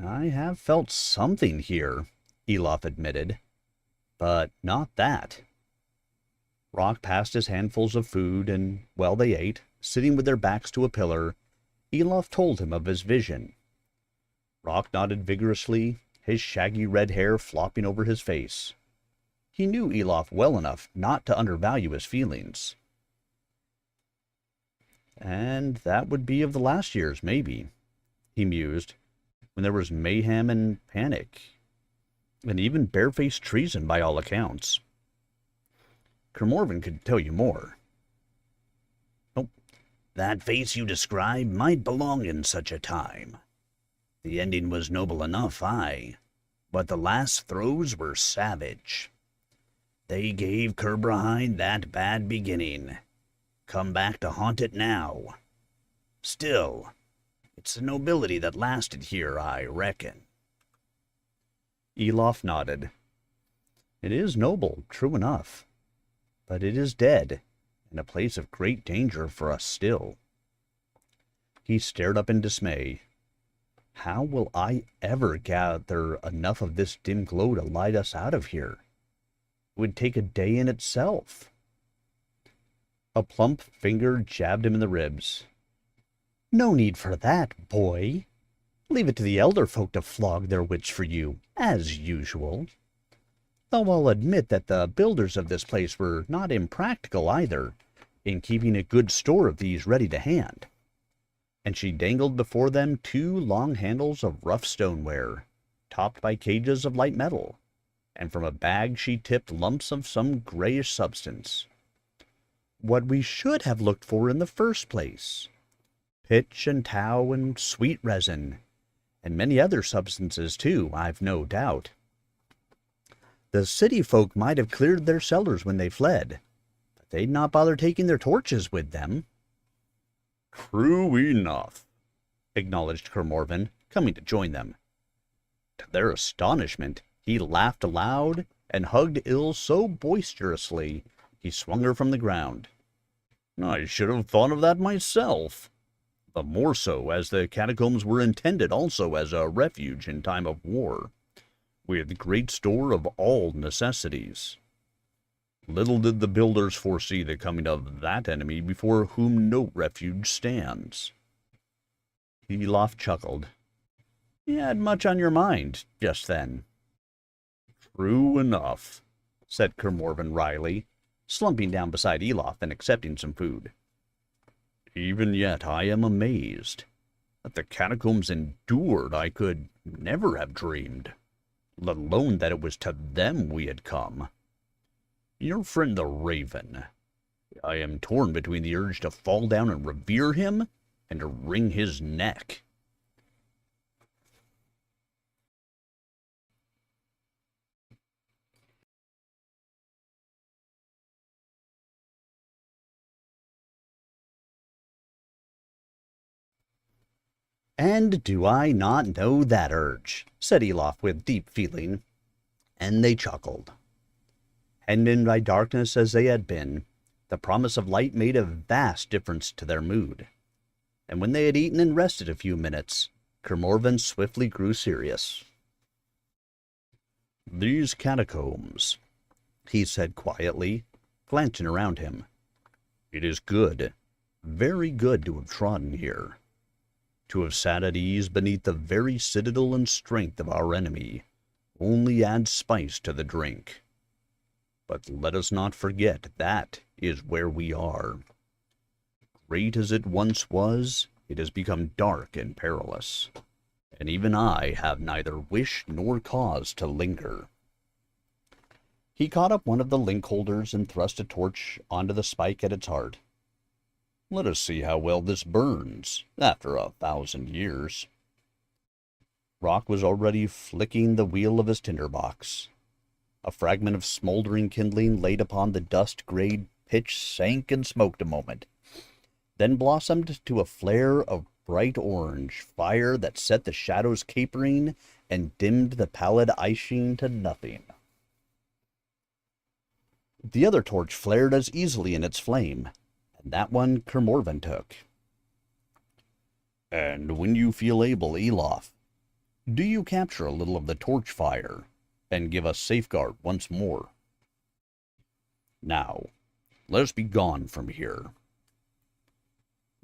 I have felt something here, Elof admitted, but not that. Rock passed his handfuls of food, and while they ate, sitting with their backs to a pillar, Elof told him of his vision. Rock nodded vigorously, his shaggy red hair flopping over his face. He knew Elof well enough not to undervalue his feelings. And that would be of the last years, maybe, he mused, when there was mayhem and panic, and even barefaced treason by all accounts. Kermorven could tell you more. Oh, that face you describe might belong in such a time. The ending was noble enough, aye, but the last throes were savage. They gave Kerbrahine that bad beginning. Come back to haunt it now. Still, it's the nobility that lasted here, I reckon. Elof nodded. It is noble, true enough, but it is dead, in a place of great danger for us still. He stared up in dismay. How will I ever gather enough of this dim glow to light us out of here? It would take a day in itself. A plump finger jabbed him in the ribs. No need for that, boy. Leave it to the elder folk to flog their wits for you, as usual. Though I'll admit that the builders of this place were not impractical either, in keeping a good store of these ready to hand. And she dangled before them 2 long handles of rough stoneware, topped by cages of light metal, and from a bag she tipped lumps of some grayish substance. What we should have looked for in the first place. Pitch and tow and sweet resin, and many other substances too, I've no doubt. The city folk might have cleared their cellars when they fled, but they'd not bother taking their torches with them. True enough, acknowledged Kermorven, coming to join them. To their astonishment, he laughed aloud and hugged Il so boisterously he swung her from the ground. I should have thought of that myself. The more so as the catacombs were intended also as a refuge in time of war, with great store of all necessities. Little did the builders foresee the coming of that enemy before whom no refuge stands. Elof chuckled. You had much on your mind just then. True enough, said Kermorven wryly, slumping down beside Elof and accepting some food. Even yet I am amazed. That the catacombs endured I could never have dreamed, let alone that it was to them we had come. Your friend the Raven. I am torn between the urge to fall down and revere him and to wring his neck. And do I not know that urge? Said Elof with deep feeling, and they chuckled. Hemmed by darkness as they had been, the promise of light made a vast difference to their mood. And when they had eaten and rested a few minutes, Kermorven swiftly grew serious. These catacombs, he said quietly, glancing around him. It is good, very good to have trodden here. To have sat at ease beneath the very citadel and strength of our enemy only adds spice to the drink. But let us not forget that is where we are. Great as it once was, it has become dark and perilous, and even I have neither wish nor cause to linger. He caught up one of the link holders and thrust a torch onto the spike at its heart. Let us see how well this burns, after 1,000 years. Rock was already flicking the wheel of his tinderbox. A fragment of smoldering kindling laid upon the dust-grayed pitch sank and smoked a moment, then blossomed to a flare of bright orange fire that set the shadows capering and dimmed the pallid icing to nothing. The other torch flared as easily in its flame, and that one Kermorven took. And when you feel able, Elof, do you capture a little of the torch fire and give us safeguard once more? Now, let us be gone from here.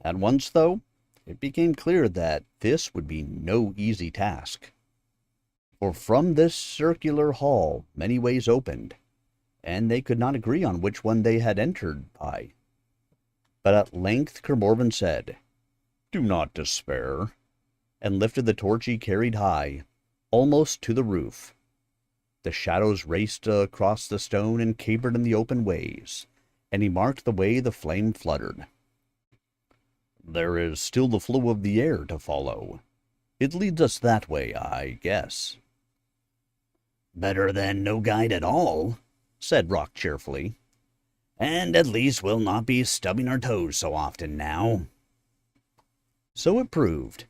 At once, though, it became clear that this would be no easy task. For from this circular hall many ways opened, and they could not agree on which one they had entered by. But at length Kermorven said, Do not despair, and lifted the torch he carried high, almost to the roof. The shadows raced across the stone and capered in the open ways, and he marked the way the flame fluttered. There is still the flow of the air to follow. It leads us that way, I guess. Better than no guide at all, said Rock cheerfully. And at least we'll not be stubbing our toes so often now. So it proved,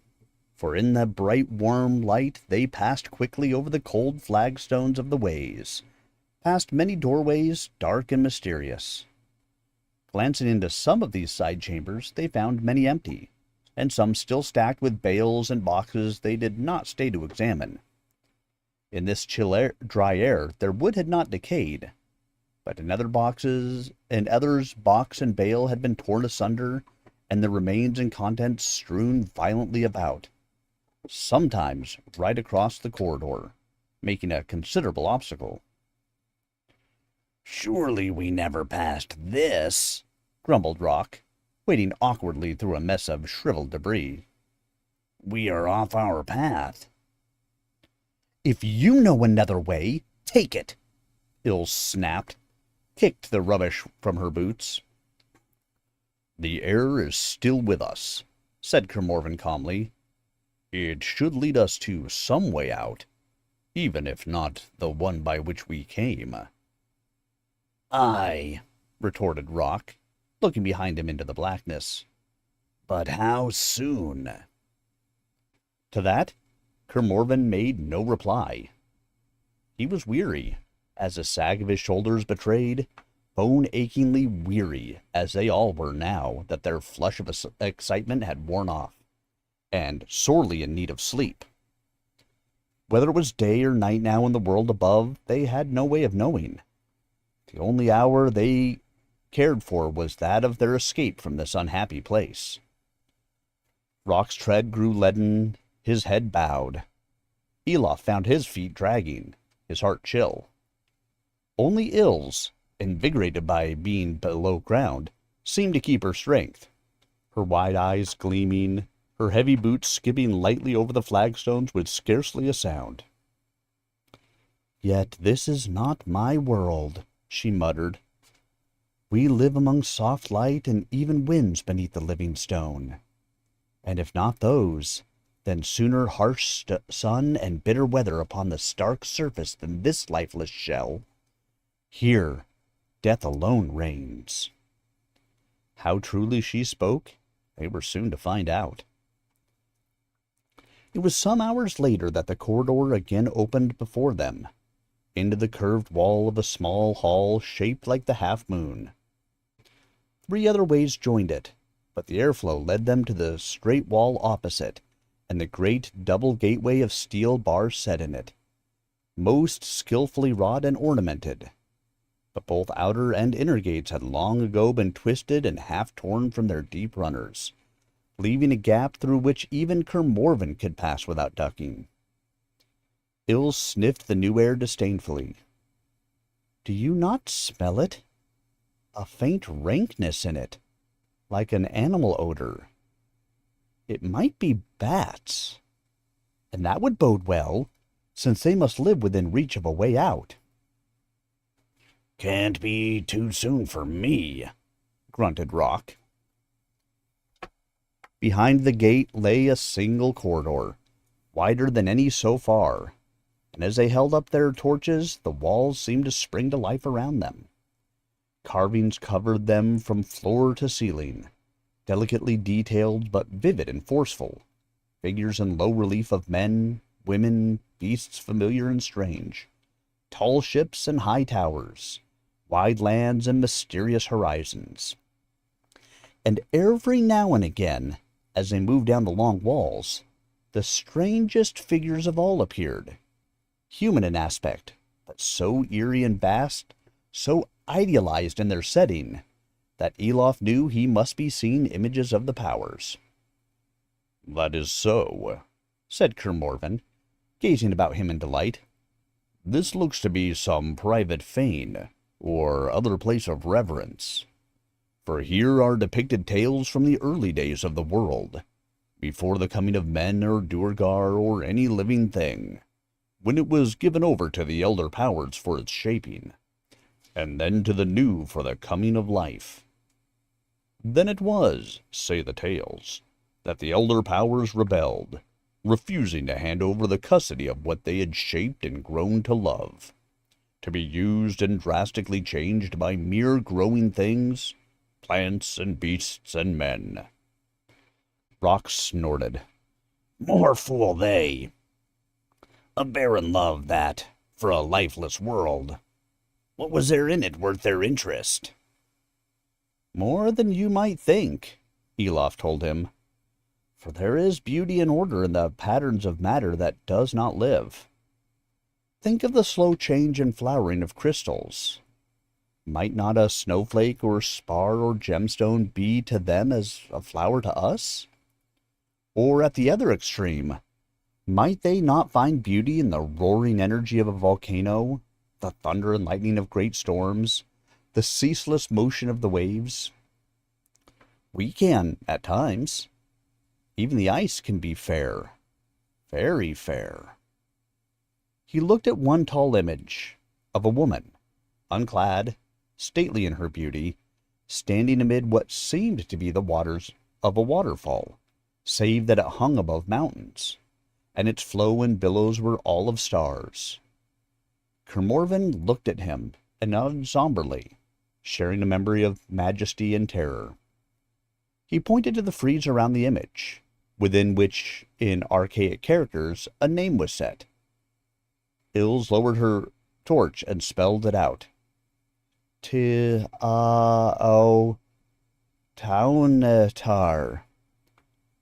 for in the bright warm light they passed quickly over the cold flagstones of the ways, past many doorways dark and mysterious. Glancing into some of these side chambers, they found many empty, and some still stacked with bales and boxes they did not stay to examine. In this dry air their wood had not decayed, but in other boxes and others box and bale had been torn asunder, and the remains and contents strewn violently about, sometimes right across the corridor, making a considerable obstacle. Surely we never passed this, grumbled Rock, wading awkwardly through a mess of shriveled debris. We are off our path. If you know another way, take it, Il snapped, kicked the rubbish from her boots. The air is still with us, said Kermorven calmly. It should lead us to some way out, even if not the one by which we came. Aye, retorted Rock, looking behind him into the blackness. But how soon? To that, Kermorven made no reply. He was weary, as a sag of his shoulders betrayed, bone achingly weary, as they all were now that their flush of excitement had worn off, and sorely in need of sleep. Whether it was day or night now in the world above, they had no way of knowing. The only hour they cared for was that of their escape from this unhappy place. Rock's tread grew leaden, his head bowed. Elof found his feet dragging, his heart chill. Only Ilse, invigorated by being below ground, seemed to keep her strength, her wide eyes gleaming, her heavy boots skipping lightly over the flagstones with scarcely a sound. "Yet this is not my world," she muttered. "We live among soft light and even winds beneath the living stone. And if not those, then sooner harsh sun and bitter weather upon the stark surface than this lifeless shell. Here, death alone reigns." How truly she spoke, they were soon to find out. It was some hours later that the corridor again opened before them, into the curved wall of a small hall shaped like the half-moon. 3 other ways joined it, but the airflow led them to the straight wall opposite, and the great double gateway of steel bars set in it, most skillfully wrought and ornamented. But both outer and inner gates had long ago been twisted and half torn from their deep runners, leaving a gap through which even Kermorven could pass without ducking. Ilse sniffed the new air disdainfully. "Do you not smell it? A faint rankness in it, like an animal odor. It might be bats, and that would bode well, since they must live within reach of a way out." "Can't be too soon for me," grunted Rock. Behind the gate lay a single corridor, wider than any so far, and as they held up their torches, the walls seemed to spring to life around them. Carvings covered them from floor to ceiling, delicately detailed but vivid and forceful, figures in low relief of men, women, beasts familiar and strange, tall ships and high towers, wide lands and mysterious horizons. And every now and again, as they moved down the long walls, the strangest figures of all appeared, human in aspect, but so eerie and vast, so idealized in their setting, that Elof knew he must be seeing images of the powers. "That is so," said Kermorven, gazing about him in delight. "This looks to be some private fane, or other place of reverence. For here are depicted tales from the early days of the world, before the coming of men or Duergar or any living thing, when it was given over to the elder powers for its shaping, and then to the new for the coming of life. Then it was, say the tales, that the elder powers rebelled, refusing to hand over the custody of what they had shaped and grown to love, to be used and drastically changed by mere growing things, plants and beasts and men." Rock snorted. "More fool they. A barren love, that, for a lifeless world. What was there in it worth their interest?" "More than you might think," Elof told him. "For there is beauty and order in the patterns of matter that does not live. Think of the slow change and flowering of crystals. Might not a snowflake or spar or gemstone be to them as a flower to us? Or at the other extreme, might they not find beauty in the roaring energy of a volcano, the thunder and lightning of great storms, the ceaseless motion of the waves? We can, at times. Even the ice can be fair, very fair." He looked at one tall image of a woman, unclad, stately in her beauty, standing amid what seemed to be the waters of a waterfall, save that it hung above mountains, and its flow and billows were all of stars. Kermorven looked at him and nodded somberly, sharing a memory of majesty and terror. He pointed to the frieze around the image, within which, in archaic characters, a name was set. Ilse lowered her torch and spelled it out. O Taunatar.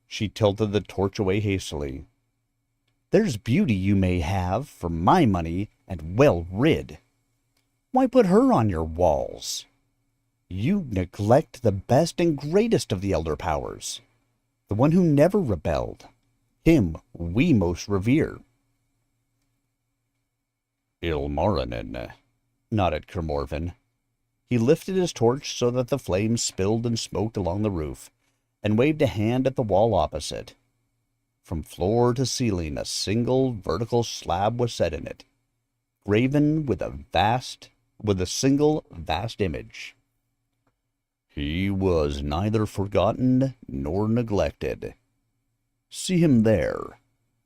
She tilted the torch away hastily. There's beauty you may have for my money and well rid. Why put her on your walls? You neglect the best and greatest of the elder powers, the one who never rebelled, him we most revere. Ilmarinen, nodded Kermorven. He lifted his torch so that the flames spilled and smoked along the roof, and waved a hand at the wall opposite. From floor to ceiling, a single vertical slab was set in it, graven with a single vast image. He was neither forgotten nor neglected. See him there,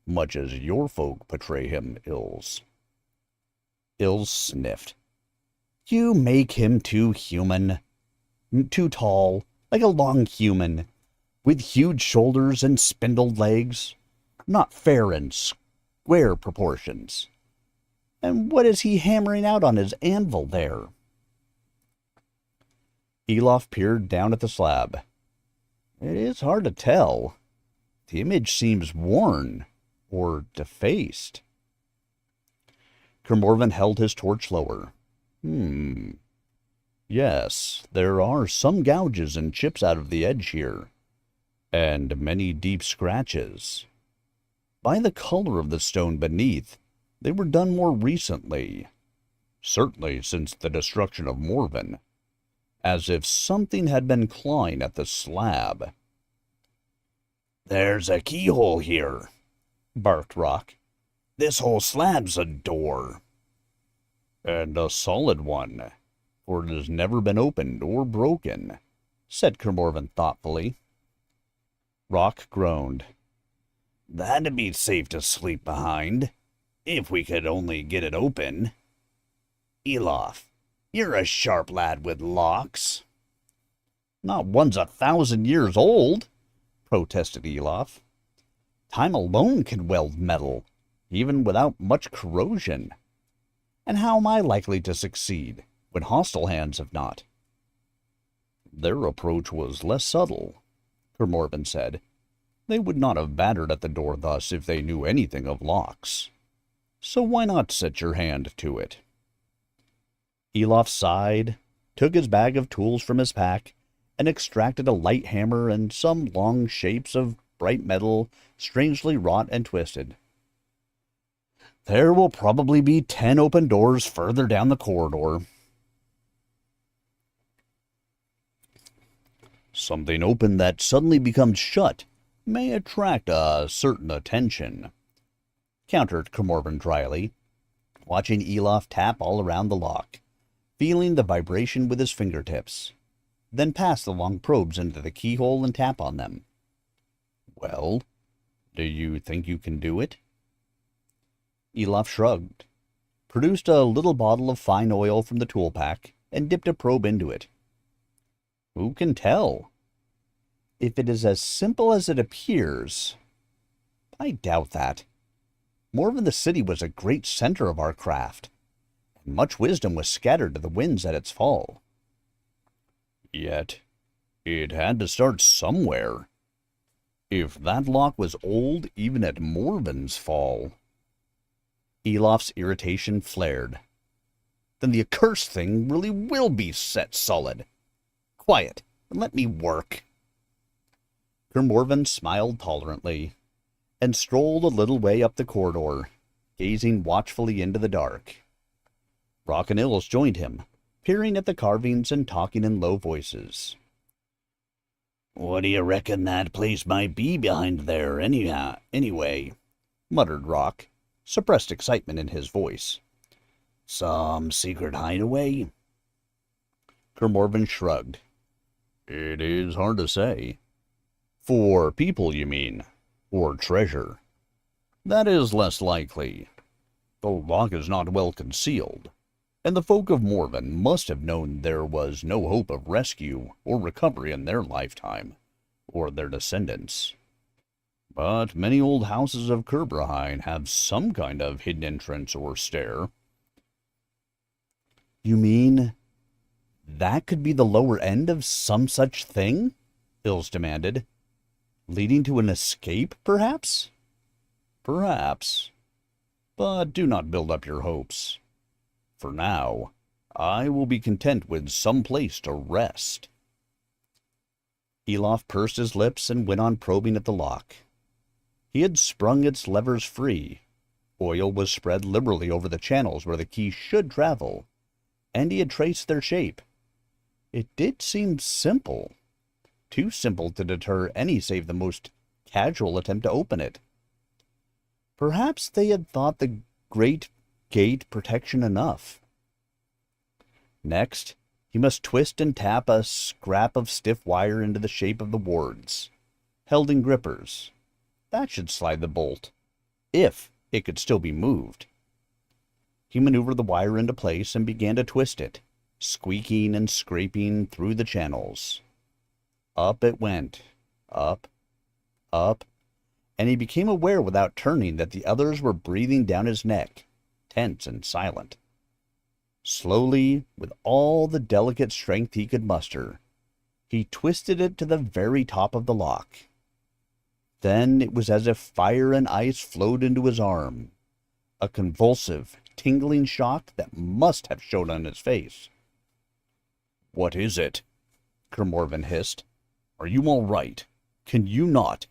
much as your folk portray him, Ills. Ills sniffed. You make him too human, too tall, like a long human, with huge shoulders and spindled legs, not fair in square proportions. And what is he hammering out on his anvil there? Elof peered down at the slab. It is hard to tell. The image seems worn or defaced. Kermorven held his torch lower. Yes, there are some gouges and chips out of the edge here, and many deep scratches. By the color of the stone beneath, they were done more recently, certainly since the destruction of Morven, as if something had been clawing at the slab. There's a keyhole here, barked Rock. This whole slab's a door. And a solid one, for it has never been opened or broken, said Kermorven thoughtfully. Rock groaned. That'd be safe to sleep behind, if we could only get it open. Elof, you're a sharp lad with locks. Not one's 1,000 years old, protested Elof. Time alone can weld metal, even without much corrosion. And how am I likely to succeed when hostile hands have not? Their approach was less subtle, Kermorven said. They would not have battered at the door thus if they knew anything of locks. So why not set your hand to it? Elof sighed, took his bag of tools from his pack, and extracted a light hammer and some long shapes of bright metal, strangely wrought and twisted. There will probably be 10 open doors further down the corridor. Something open that suddenly becomes shut may attract a certain attention, countered Kermorven dryly, watching Elof tap all around the lock, feeling the vibration with his fingertips, then pass the long probes into the keyhole and tap on them. Well, do you think you can do it? Elof shrugged, produced a little bottle of fine oil from the tool pack, and dipped a probe into it. Who can tell? If it is as simple as it appears, I doubt that. Morven the city was a great center of our craft, and much wisdom was scattered to the winds at its fall. Yet, it had to start somewhere. If that lock was old even at Morven's fall... Elof's irritation flared. Then the accursed thing really will be set solid. Quiet, and let me work. Kermorven smiled tolerantly, and strolled a little way up the corridor, gazing watchfully into the dark. Rock and Ills joined him, peering at the carvings and talking in low voices. What do you reckon that place might be behind there, anyway? Muttered Rock, suppressed excitement in his voice. Some secret hideaway? Kermorven shrugged. It is hard to say. For people, you mean, or treasure. That is less likely. The lock is not well concealed, and the folk of Morven must have known there was no hope of rescue or recovery in their lifetime, or their descendants. But many old houses of Kerbrahine have some kind of hidden entrance or stair. You mean that could be the lower end of some such thing? Ills demanded. Leading to an escape, perhaps? Perhaps. But do not build up your hopes. For now, I will be content with some place to rest. Elof pursed his lips and went on probing at the lock. He had sprung its levers free. Oil was spread liberally over the channels where the key should travel, and he had traced their shape. It did seem simple. Too simple to deter any save the most casual attempt to open it. Perhaps they had thought the great gate protection enough. Next, he must twist and tap a scrap of stiff wire into the shape of the wards, held in grippers. That should slide the bolt, if it could still be moved. He maneuvered the wire into place and began to twist it, squeaking and scraping through the channels. Up it went, up, and he became aware without turning that the others were breathing down his neck, tense and silent. Slowly, with all the delicate strength he could muster, he twisted it to the very top of the lock. Then it was as if fire and ice flowed into his arm, a convulsive, tingling shock that must have showed on his face. "What is it?" Kermorven hissed. "Are you all right? Can you not?"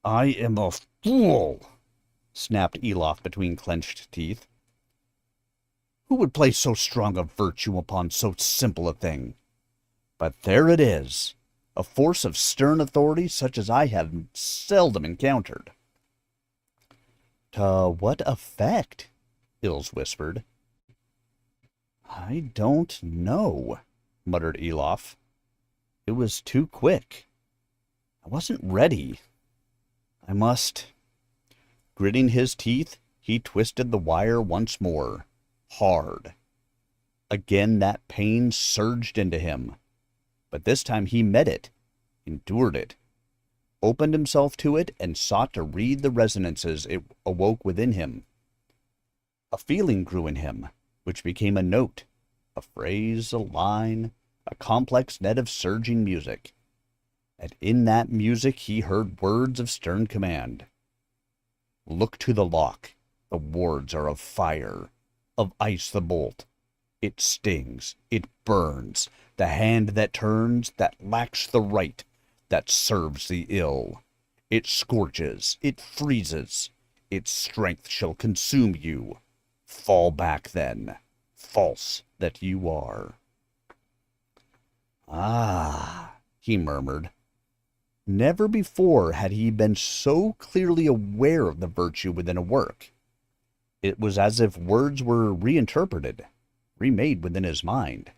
"I am a fool," snapped Elof between clenched teeth. "Who would place so strong a virtue upon so simple a thing? But there it is, a force of stern authority such as I have seldom encountered." "To what effect?" Ills whispered. "I don't know," muttered Elof. "It was too quick. I wasn't ready. I must—" Gritting his teeth, he twisted the wire once more, hard. Again that pain surged into him, but this time he met it, endured it, opened himself to it, and sought to read the resonances it awoke within him. A feeling grew in him, which became a note, a phrase, a line, a complex net of surging music. And in that music he heard words of stern command. "Look to the lock. The wards are of fire. Of ice the bolt. It stings. It burns. The hand that turns, that lacks the right, that serves the ill. It scorches. It freezes. Its strength shall consume you. Fall back then, false that you are." "Ah," he murmured. Never before had he been so clearly aware of the virtue within a work. It was as if words were reinterpreted, remade within his mind,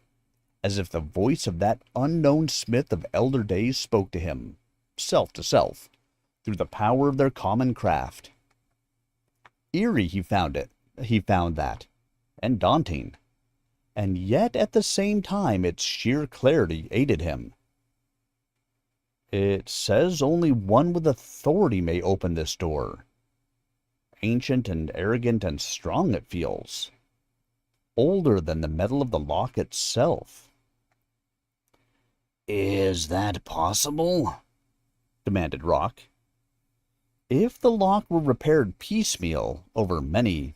as if the voice of that unknown smith of elder days spoke to him, self to self, through the power of their common craft. Eerie he found that, and daunting, and yet at the same time its sheer clarity aided him. "It says only one with authority may open this door. Ancient and arrogant and strong it feels. Older than the metal of the lock itself." "Is that possible?" demanded Rock. "If the lock were repaired piecemeal over many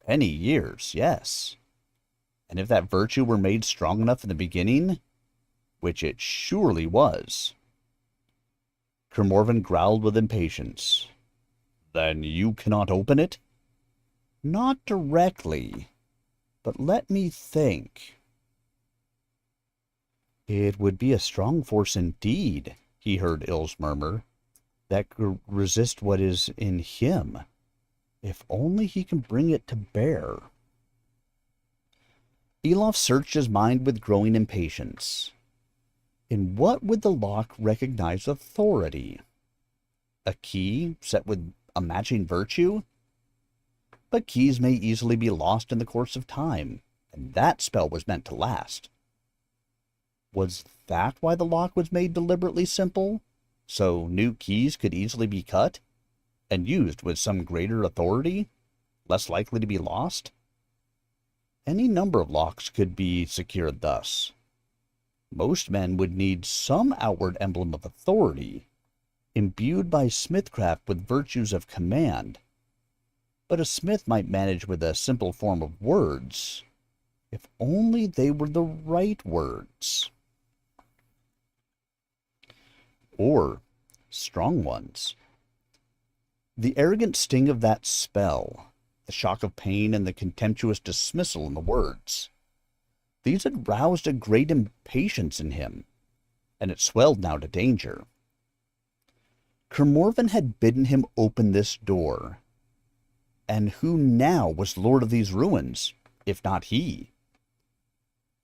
years, yes. And if that virtue were made strong enough in the beginning, which it surely was." Kermorven growled with impatience. "Then you cannot open it?" "Not directly, but let me think." "It would be a strong force indeed," he heard Ills murmur, "that could resist what is in him, if only he can bring it to bear." Elof searched his mind with growing impatience. In what would the lock recognize authority? A key set with a matching virtue? But keys may easily be lost in the course of time, and that spell was meant to last. Was that why the lock was made deliberately simple? So new keys could easily be cut, and used with some greater authority, less likely to be lost? Any number of locks could be secured thus. Most men would need some outward emblem of authority, imbued by smithcraft with virtues of command. But a smith might manage with a simple form of words, if only they were the right words. Or strong ones. The arrogant sting of that spell, the shock of pain, and the contemptuous dismissal in the words, these had roused a great impatience in him, and it swelled now to danger. Kermorven had bidden him open this door, and who now was lord of these ruins, if not he?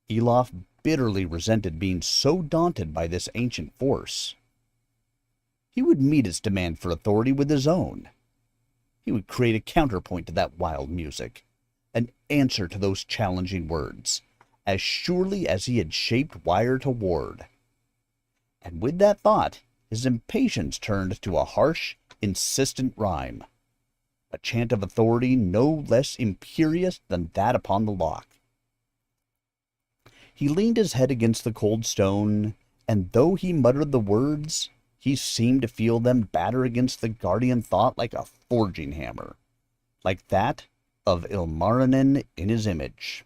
Elof bitterly resented being so daunted by this ancient force. He would meet its demand for authority with his own. He would create a counterpoint to that wild music, an answer to those challenging words, as surely as he had shaped wire to ward. And with that thought, his impatience turned to a harsh, insistent rhyme, a chant of authority no less imperious than that upon the lock. He leaned his head against the cold stone, and though he muttered the words, he seemed to feel them batter against the guardian thought like a forging hammer, like that of Ilmarinen in his image.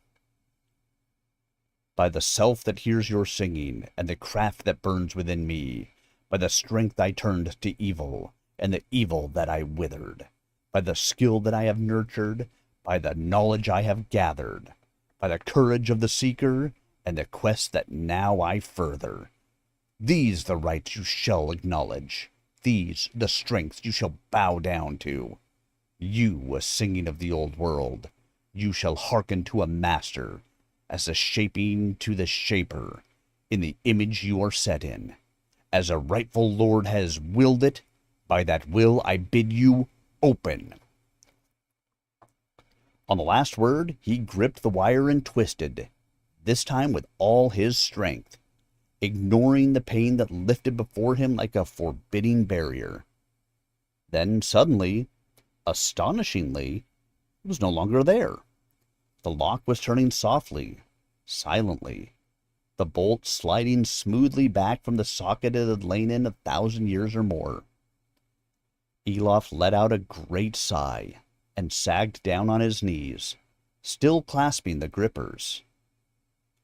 By the self that hears your singing, and the craft that burns within me, by the strength I turned to evil, and the evil that I withered, by the skill that I have nurtured, by the knowledge I have gathered, by the courage of the seeker, and the quest that now I further. These the rights you shall acknowledge, these the strengths you shall bow down to. You, a singing of the old world, you shall hearken to a master, as a shaping to the shaper, in the image you are set in. As a rightful lord has willed it, by that will I bid you open. On the last word, he gripped the wire and twisted, this time with all his strength, ignoring the pain that lifted before him like a forbidding barrier. Then suddenly, astonishingly, it was no longer there. The lock was turning softly, silently, the bolt sliding smoothly back from the socket it had lain in 1,000 years or more. Elof let out a great sigh and sagged down on his knees, still clasping the grippers.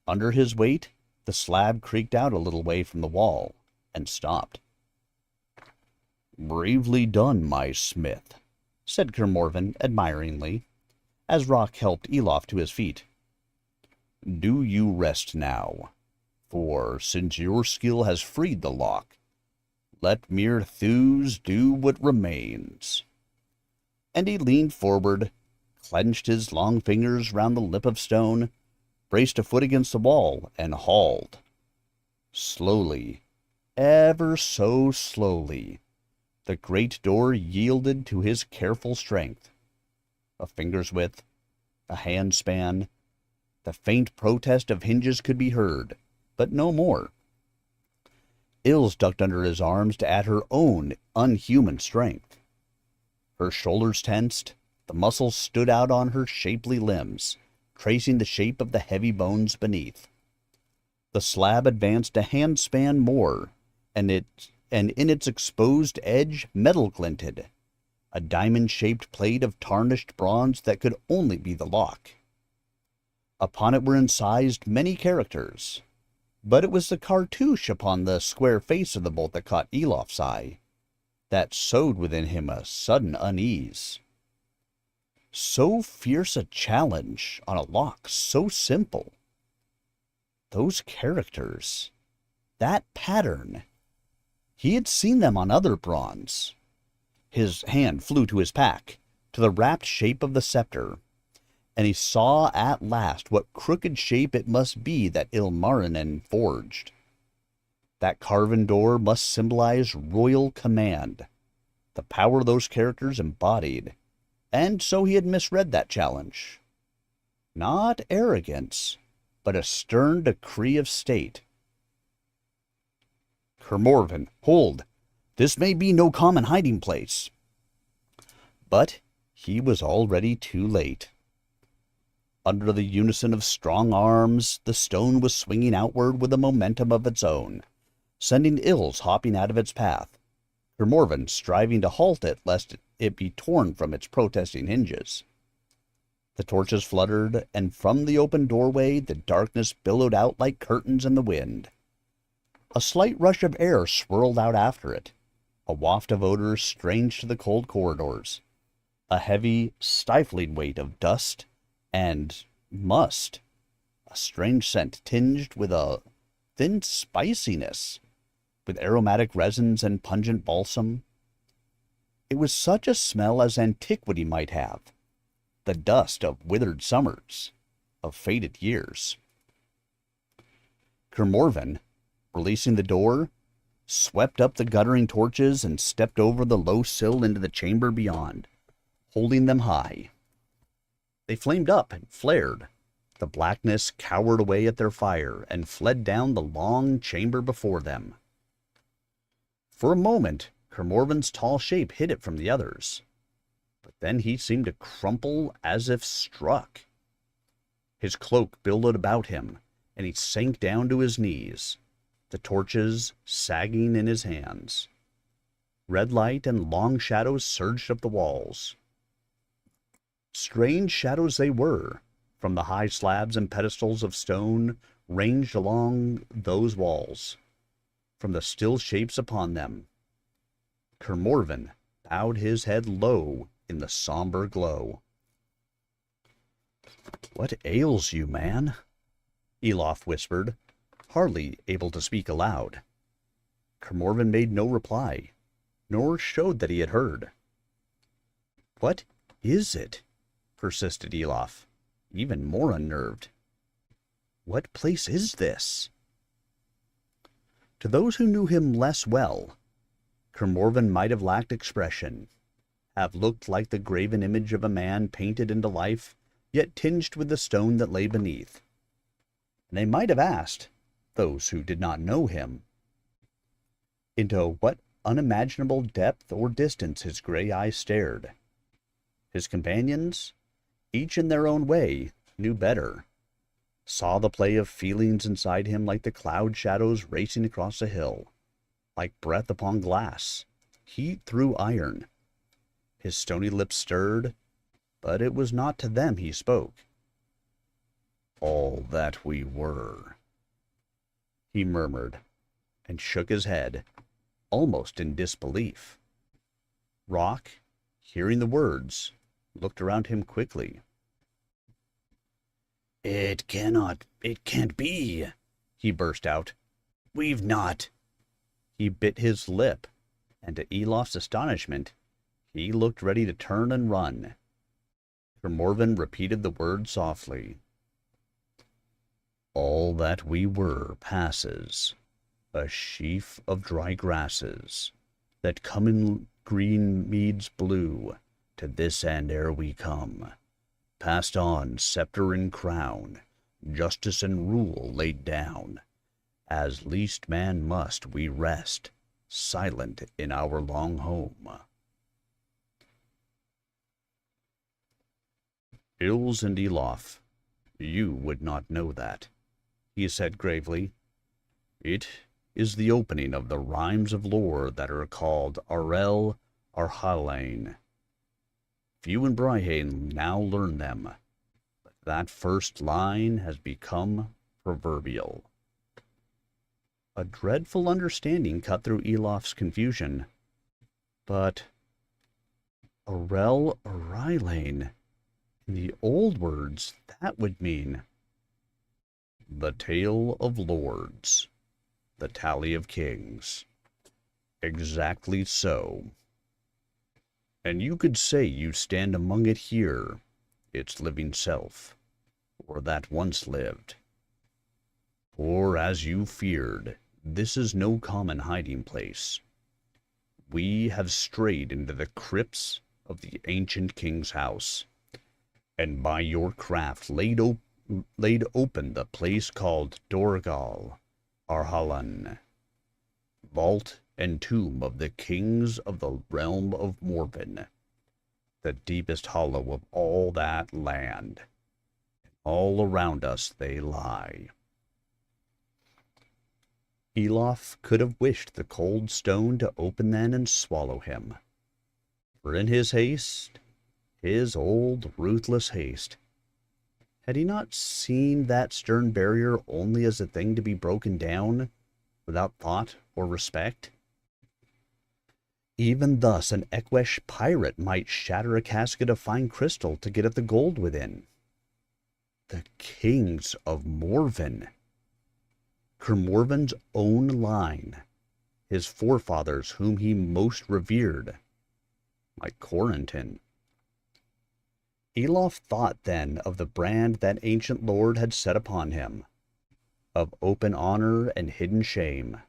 Under his weight, the slab creaked out a little way from the wall and stopped. "Bravely done, my smith," said Kermorven admiringly, as Rock helped Elof to his feet. "Do you rest now, for since your skill has freed the lock, let mere thews do what remains." And he leaned forward, clenched his long fingers round the lip of stone, braced a foot against the wall, and hauled. Slowly, ever so slowly, the great door yielded to his careful strength. A finger's width, a hand span, the faint protest of hinges could be heard, but no more. Ilse ducked under his arms to add her own unhuman strength. Her shoulders tensed, the muscles stood out on her shapely limbs, tracing the shape of the heavy bones beneath. The slab advanced a handspan more, and in its exposed edge metal glinted, a diamond-shaped plate of tarnished bronze that could only be the lock. Upon it were incised many characters, but it was the cartouche upon the square face of the bolt that caught Elof's eye, that sowed within him a sudden unease. So fierce a challenge on a lock so simple. Those characters, that pattern, he had seen them on other bronze. His hand flew to his pack, to the wrapped shape of the scepter, and he saw at last what crooked shape it must be that Ilmarinen forged. That carven door must symbolize royal command, the power those characters embodied, and so he had misread that challenge. Not arrogance, but a stern decree of state. "Kermorven, hold! This may be no common hiding place." But he was already too late. Under the unison of strong arms, the stone was swinging outward with a momentum of its own, sending ills hopping out of its path, Grimorvan striving to halt it lest it be torn from its protesting hinges. The torches fluttered, and from the open doorway the darkness billowed out like curtains in the wind. A slight rush of air swirled out after it, a waft of odors strange to the cold corridors, a heavy, stifling weight of dust and must, a strange scent tinged with a thin spiciness, with aromatic resins and pungent balsam. It was such a smell as antiquity might have, the dust of withered summers, of faded years. Grimorvan, releasing the door, swept up the guttering torches and stepped over the low sill into the chamber beyond, holding them high. They flamed up and flared. The blackness cowered away at their fire and fled down the long chamber before them. For a moment, Grimorvan's tall shape hid it from the others, but then he seemed to crumple as if struck. His cloak billowed about him, and he sank down to his knees, the torches sagging in his hands. Red light and long shadows surged up the walls. Strange shadows they were, from the high slabs and pedestals of stone ranged along those walls, from the still shapes upon them. Grimorvan bowed his head low in the somber glow. "What ails you, man?" Elof whispered, hardly able to speak aloud. Grimorvan made no reply, nor showed that he had heard. "What is it?" persisted Elof, even more unnerved. "What place is this?" To those who knew him less well, Grimorvan might have lacked expression, have looked like the graven image of a man painted into life, yet tinged with the stone that lay beneath. And they might have asked, those who did not know him, into what unimaginable depth or distance his gray eyes stared. His companions, each in their own way, knew better, saw the play of feelings inside him like the cloud shadows racing across a hill, like breath upon glass, heat through iron. His stony lips stirred, but it was not to them he spoke. "All that we were," he murmured, and shook his head, almost in disbelief. Rock, hearing the words, looked around him quickly. It can't be," he burst out. "We've not." He bit his lip, and to Elof's astonishment, he looked ready to turn and run. Grimorvan repeated the word softly. "All that we were passes, a sheaf of dry grasses, that come in green meads blue, to this end ere we come, passed on scepter and crown, justice and rule laid down. As least man must we rest, silent in our long home." "Ills and Elof, you would not know that," he said gravely. "It is the opening of the rhymes of lore that are called Arel Arhalain. Few in Brihane now learn them, but that first line has become proverbial." A dreadful understanding cut through Elof's confusion. But Arel Arhalain, in the old words, that would mean the tale of lords, the tally of kings. Exactly so. And you could say you stand among it here, its living self, or that once lived. For as you feared, this is no common hiding place. We have strayed into the crypts of the ancient king's house, and by your craft laid open the place called Dorgal Arhalan, vault and tomb of the kings of the realm of Morven, the deepest hollow of all that land. All around us they lie. Elof could have wished the cold stone to open then and swallow him. For in his haste, his old ruthless haste, had he not seen that stern barrier only as a thing to be broken down, without thought or respect? Even thus an Ekwesh pirate might shatter a casket of fine crystal to get at the gold within. The kings of Morven, Kermorven's own line, his forefathers whom he most revered, like Corentin. Elof thought then of the brand that ancient lord had set upon him, of open honor and hidden shame.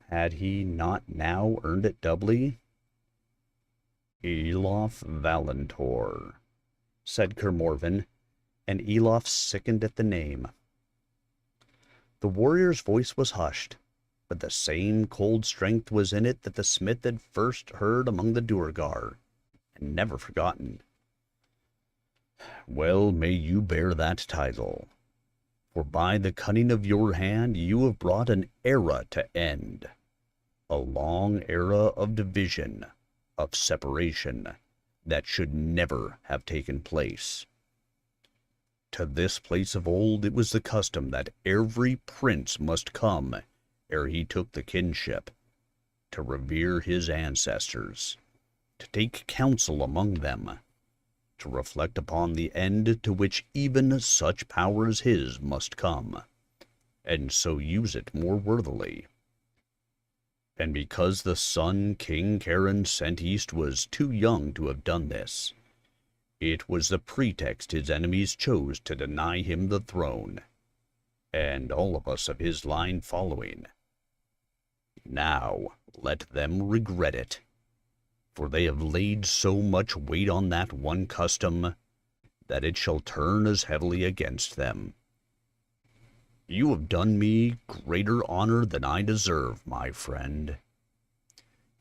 Had he not now earned it doubly? Elof Valentor, said Kermorven, and Elof sickened at the name. The warrior's voice was hushed, but the same cold strength was in it that the smith had first heard among the Duergar, and never forgotten. Well may you bear that title, for by the cunning of your hand you have brought an era to end, a long era of division, of separation, that should never have taken place. To this place of old it was the custom that every prince must come ere he took the kinship, to revere his ancestors, to take counsel among them, to reflect upon the end to which even such power as his must come, and so use it more worthily. And because the son King Karen sent east was too young to have done this, it was the pretext his enemies chose to deny him the throne, and all of us of his line following. Now let them regret it, for they have laid so much weight on that one custom that it shall turn as heavily against them. You have done me greater honor than I deserve, my friend.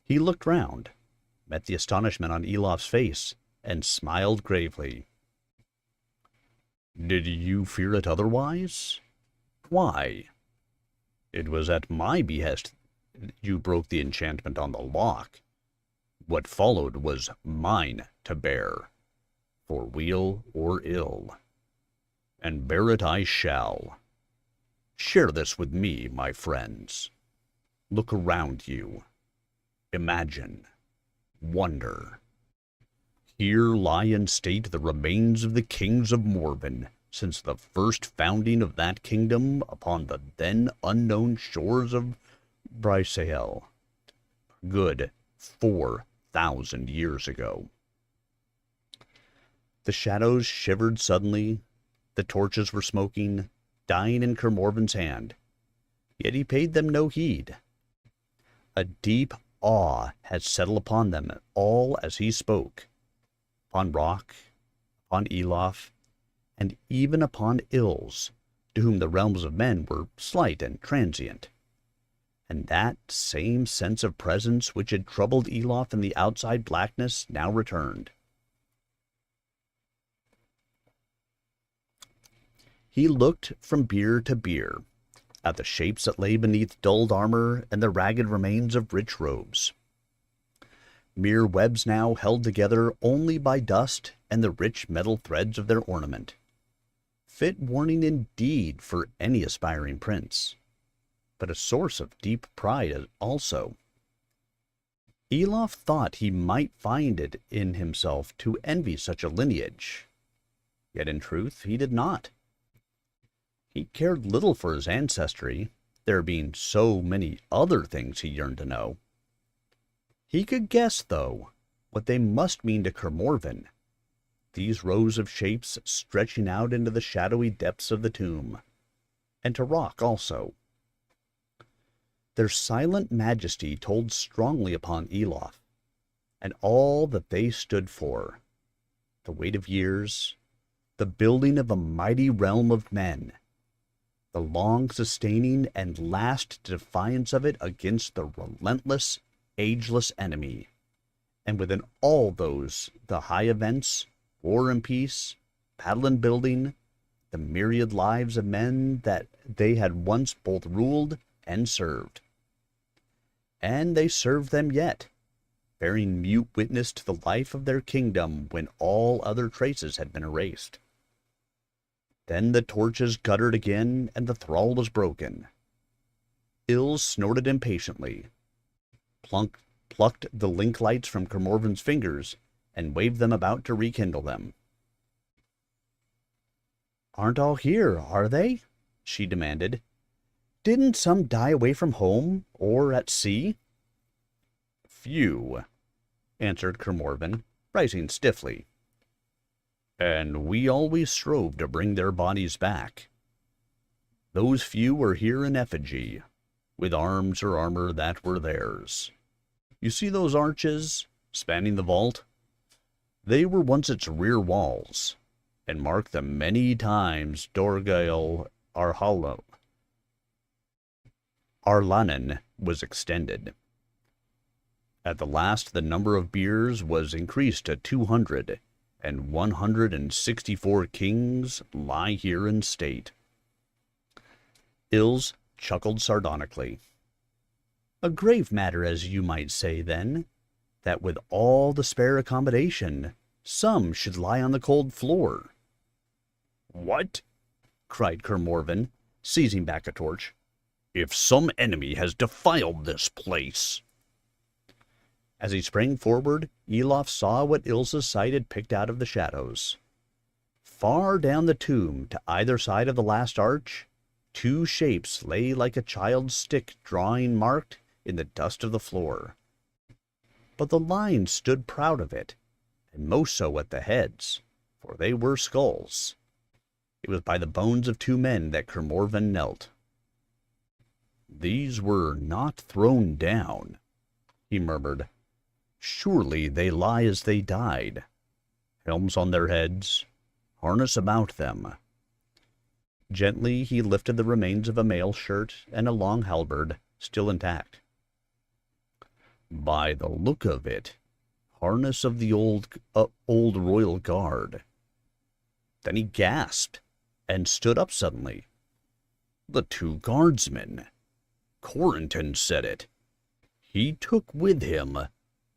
He looked round, met the astonishment on Elof's face, and smiled gravely. Did you fear it otherwise? Why? It was at my behest you broke the enchantment on the lock. What followed was mine to bear, for weal or ill, and bear it I shall. Share this with me, my friends. Look around you. Imagine. Wonder. Here lie in state the remains of the kings of Morven, since the first founding of that kingdom upon the then unknown shores of Brysael. Good 4,000 years ago. The shadows shivered suddenly, the torches were smoking, dying in Kermorven's hand, yet he paid them no heed. A deep awe had settled upon them all as he spoke, upon Rock, upon Elof, and even upon Ills, to whom the realms of men were slight and transient. And that same sense of presence which had troubled Elof in the outside blackness now returned. He looked from bier to bier, at the shapes that lay beneath dulled armor and the ragged remains of rich robes. Mere webs now held together only by dust and the rich metal threads of their ornament. Fit warning indeed for any aspiring prince, but a source of deep pride also. Elof thought he might find it in himself to envy such a lineage, yet in truth he did not. He cared little for his ancestry, there being so many other things he yearned to know. He could guess, though, what they must mean to Kermorven, these rows of shapes stretching out into the shadowy depths of the tomb, and to Rock also. Their silent majesty told strongly upon Elof, and all that they stood for, the weight of years, the building of a mighty realm of men, the long-sustaining and last defiance of it against the relentless, ageless enemy, and within all those the high events, war and peace, Paddling building the myriad lives of men that they had once both ruled and served. And they served them yet, bearing mute witness to the life of their kingdom when all other traces had been erased. Then the torches guttered again, and the thrall was broken. Ills snorted impatiently, plucked the link lights from Kermorven's fingers, and waved them about to rekindle them. "Aren't all here, are they?" she demanded. "Didn't some die away from home, or at sea?" "Few," answered Kermorven, rising stiffly. "And we always strove to bring their bodies back. Those few are here in effigy, with arms or armor that were theirs. You see those arches spanning the vault? They were once its rear walls, and marked the many times Dorgail Arlanen was extended. At the last the number of biers was increased to 200, and 164 kings lie here in state." Ills chuckled sardonically. "A grave matter, as you might say, then, that with all the spare accommodation, some should lie on the cold floor." "What?" cried Kermorven, seizing back a torch. "If some enemy has defiled this place—" As he sprang forward, Elof saw what Ilse's sight had picked out of the shadows. Far down the tomb, to either side of the last arch, two shapes lay like a child's stick drawing marked in the dust of the floor. But the lines stood proud of it, and most so at the heads, for they were skulls. It was by the bones of two men that Kermorven knelt. "These were not thrown down," he murmured. "Surely they lie as they died. Helms on their heads, harness about them." Gently he lifted the remains of a mail shirt and a long halberd, still intact. "By the look of it, harness of the old royal guard." Then he gasped and stood up suddenly. "The two guardsmen! Corentin said it. He took with him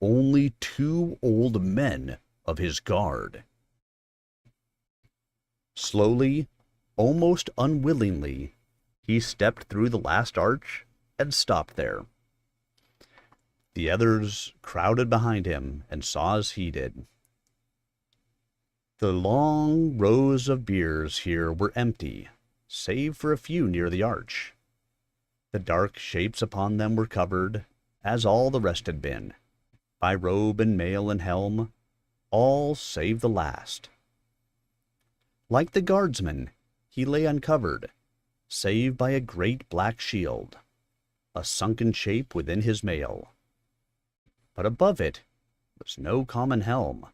only 2 old men of his guard." Slowly, almost unwillingly, he stepped through the last arch and stopped there. The others crowded behind him and saw as he did. The long rows of biers here were empty, save for a few near the arch. The dark shapes upon them were covered, as all the rest had been, by robe and mail and helm, all save the last. Like the guardsman, he lay uncovered, save by a great black shield, a sunken shape within his mail. But above it was no common helm,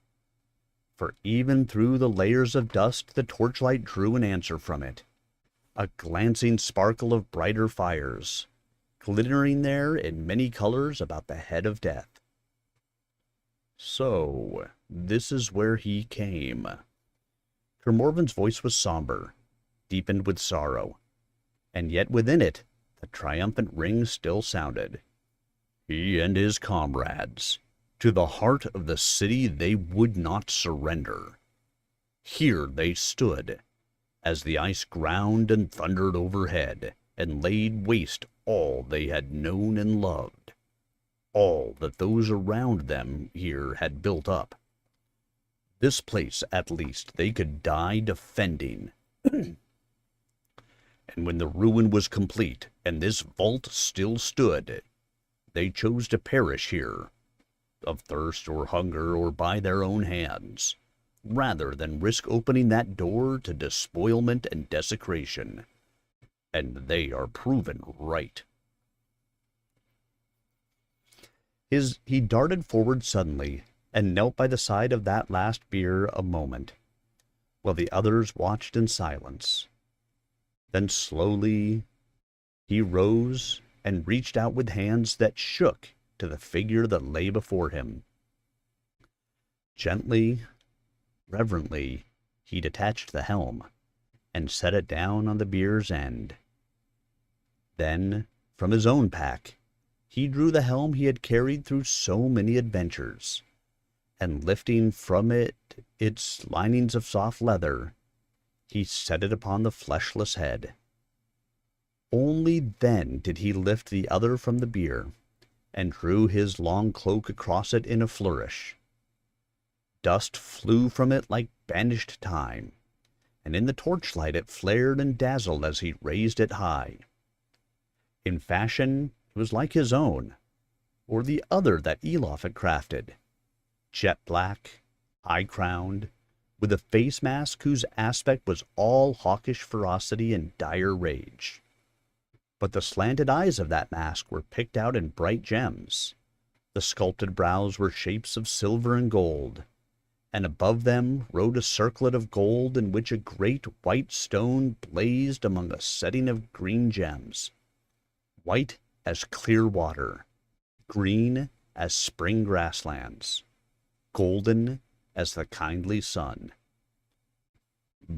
for even through the layers of dust the torchlight drew an answer from it, a glancing sparkle of brighter fires, glittering there in many colors about the head of death. "So, this is where he came." Kermorven's voice was somber, deepened with sorrow, and yet within it the triumphant ring still sounded. "He and his comrades, to the heart of the city they would not surrender. Here they stood, as the ice ground and thundered overhead, and laid waste all they had known and loved, all that those around them here had built up. This place, at least, they could die defending. And when the ruin was complete, and this vault still stood, they chose to perish here, of thirst or hunger or by their own hands, rather than risk opening that door to despoilment and desecration. And they are proven right." He darted forward suddenly, and knelt by the side of that last bier a moment, while the others watched in silence. Then slowly he rose and reached out with hands that shook to the figure that lay before him. Gently, reverently, he detached the helm and set it down on the bier's end. Then, from his own pack, he drew the helm he had carried through so many adventures, and lifting from it its linings of soft leather, he set it upon the fleshless head. Only then did he lift the other from the bier, and drew his long cloak across it in a flourish. Dust flew from it like banished time, and in the torchlight it flared and dazzled as he raised it high. In fashion it was like his own, or the other that Elof had crafted, jet black, high-crowned, with a face mask whose aspect was all hawkish ferocity and dire rage. But the slanted eyes of that mask were picked out in bright gems, the sculpted brows were shapes of silver and gold, and above them rode a circlet of gold in which a great white stone blazed among a setting of green gems, white as clear water, green as spring grasslands, golden as the kindly sun.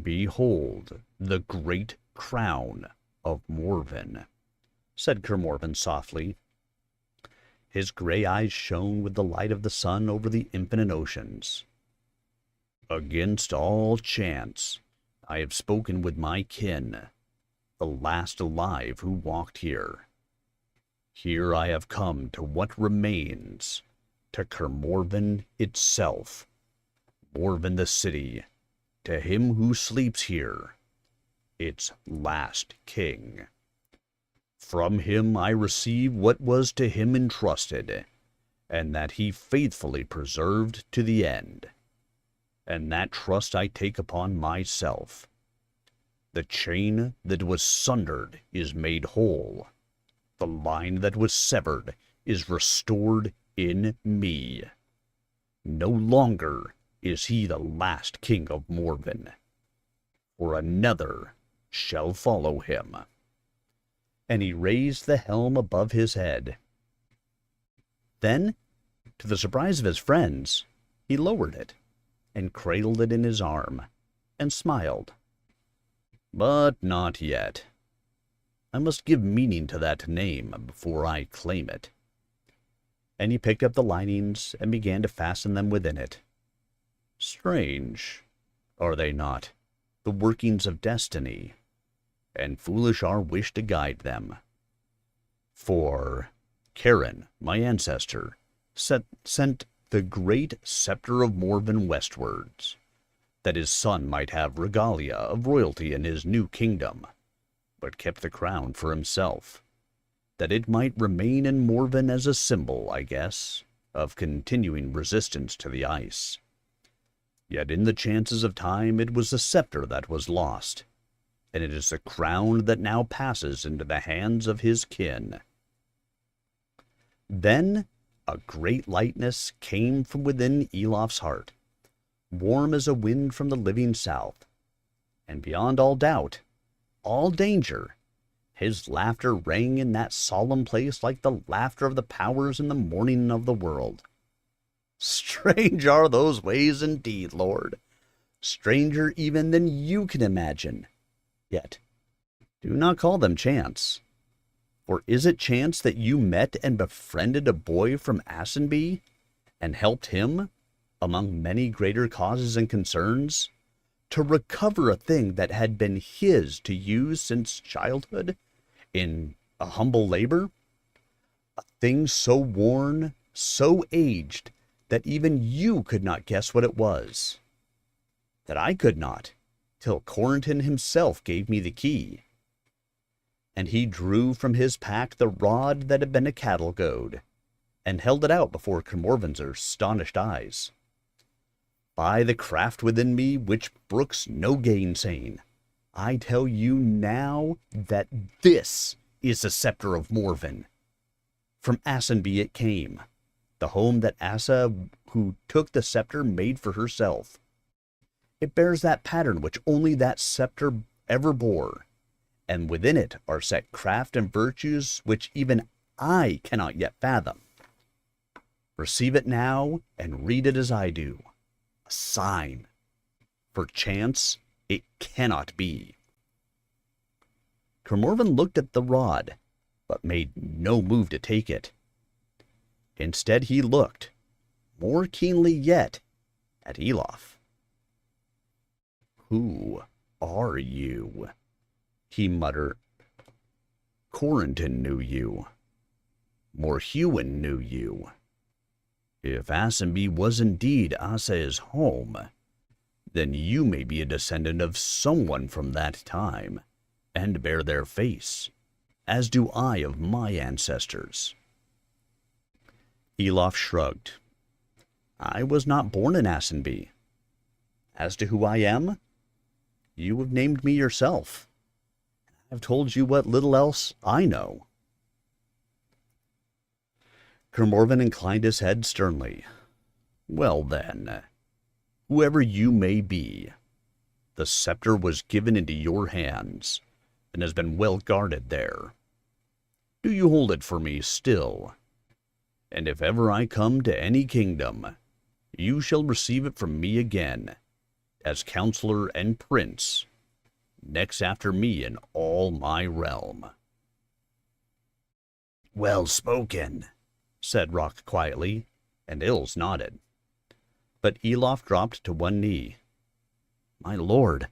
"Behold the great crown of Morven," said Kermorven softly. His gray eyes shone with the light of the sun over the infinite oceans. "Against all chance, I have spoken with my kin, the last alive who walked here. Here I have come to what remains, to Kermorven itself, Morven the city, to him who sleeps here, its last king. From him I receive what was to him entrusted, and that he faithfully preserved to the end. And that trust I take upon myself. The chain that was sundered is made whole. The line that was severed is restored in me. No longer is he the last king of Morven, for another shall follow him." And he raised the helm above his head. Then, to the surprise of his friends, he lowered it, and cradled it in his arm, and smiled. "But not yet. I must give meaning to that name before I claim it." And he picked up the linings and began to fasten them within it. Strange, are they not, the workings of destiny? And foolish our wish to guide them. For Charon, my ancestor, sent the great scepter of Morven westwards, that his son might have regalia of royalty in his new kingdom, but kept the crown for himself, that it might remain in Morven as a symbol, I guess, of continuing resistance to the ice. Yet in the chances of time it was the scepter that was lost, and it is the crown that now passes into the hands of his kin. Then a great lightness came from within Elof's heart, warm as a wind from the living south, and beyond all doubt, all danger, his laughter rang in that solemn place like the laughter of the powers in the morning of the world. Strange are those ways indeed, Lord, stranger even than you can imagine. Yet, do not call them chance. For is it chance that you met and befriended a boy from Assenby, and helped him, among many greater causes and concerns, to recover a thing that had been his to use since childhood, in a humble labor? A thing so worn, so aged, that even you could not guess what it was. That I could not, till Corentin himself gave me the key. And he drew from his pack the rod that had been a cattle goad, and held it out before Kermorven's astonished eyes. By the craft within me, which brooks no gainsaying, I tell you now that this is the scepter of Morven. From Assenby it came, the home that Asa, who took the scepter, made for herself. It bears that pattern which only that scepter ever bore, and within it are set craft and virtues which even I cannot yet fathom. Receive it now, and read it as I do. A sign. For chance, it cannot be. Kermorven looked at the rod, but made no move to take it. Instead he looked, more keenly yet, at Elof. "Who are you?" he muttered. "Corentin knew you. Morhuin knew you. If Asenby was indeed Asa's home, then you may be a descendant of someone from that time, and bear their face, as do I of my ancestors." Elof shrugged. "I was not born in Asenby. As to who I am, you have named me yourself. I've told you what little else I know." Kermorven inclined his head sternly. "Well then, whoever you may be, the scepter was given into your hands, and has been well guarded there. Do you hold it for me still? And if ever I come to any kingdom, you shall receive it from me again, as counselor and prince, next after me in all my realm." "Well spoken," said Rock quietly, and Ilse nodded. But Elof dropped to one knee. "My lord,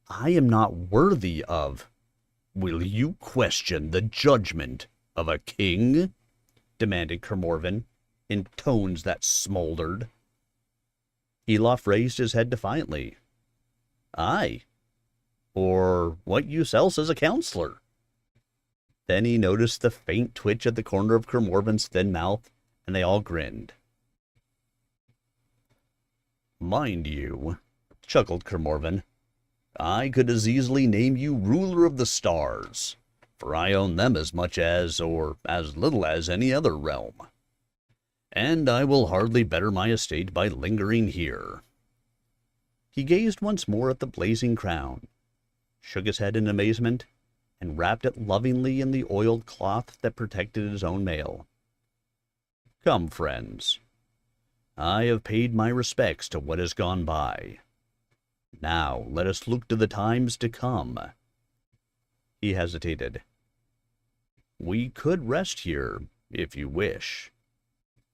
I am not worthy of—" "Will you question the judgment of a king?" demanded Kermorven, in tones that smoldered. Elof raised his head defiantly. "Aye, or what use else as a counselor?" Then he noticed the faint twitch at the corner of Kermorven's thin mouth, and they all grinned. "Mind you," chuckled Kermorven, "I could as easily name you ruler of the stars, for I own them as much as, or as little as, any other realm. And I will hardly better my estate by lingering here." He gazed once more at the blazing crown, shook his head in amazement, and wrapped it lovingly in the oiled cloth that protected his own mail. "Come, friends. I have paid my respects to what has gone by. Now let us look to the times to come." He hesitated. "We could rest here, if you wish.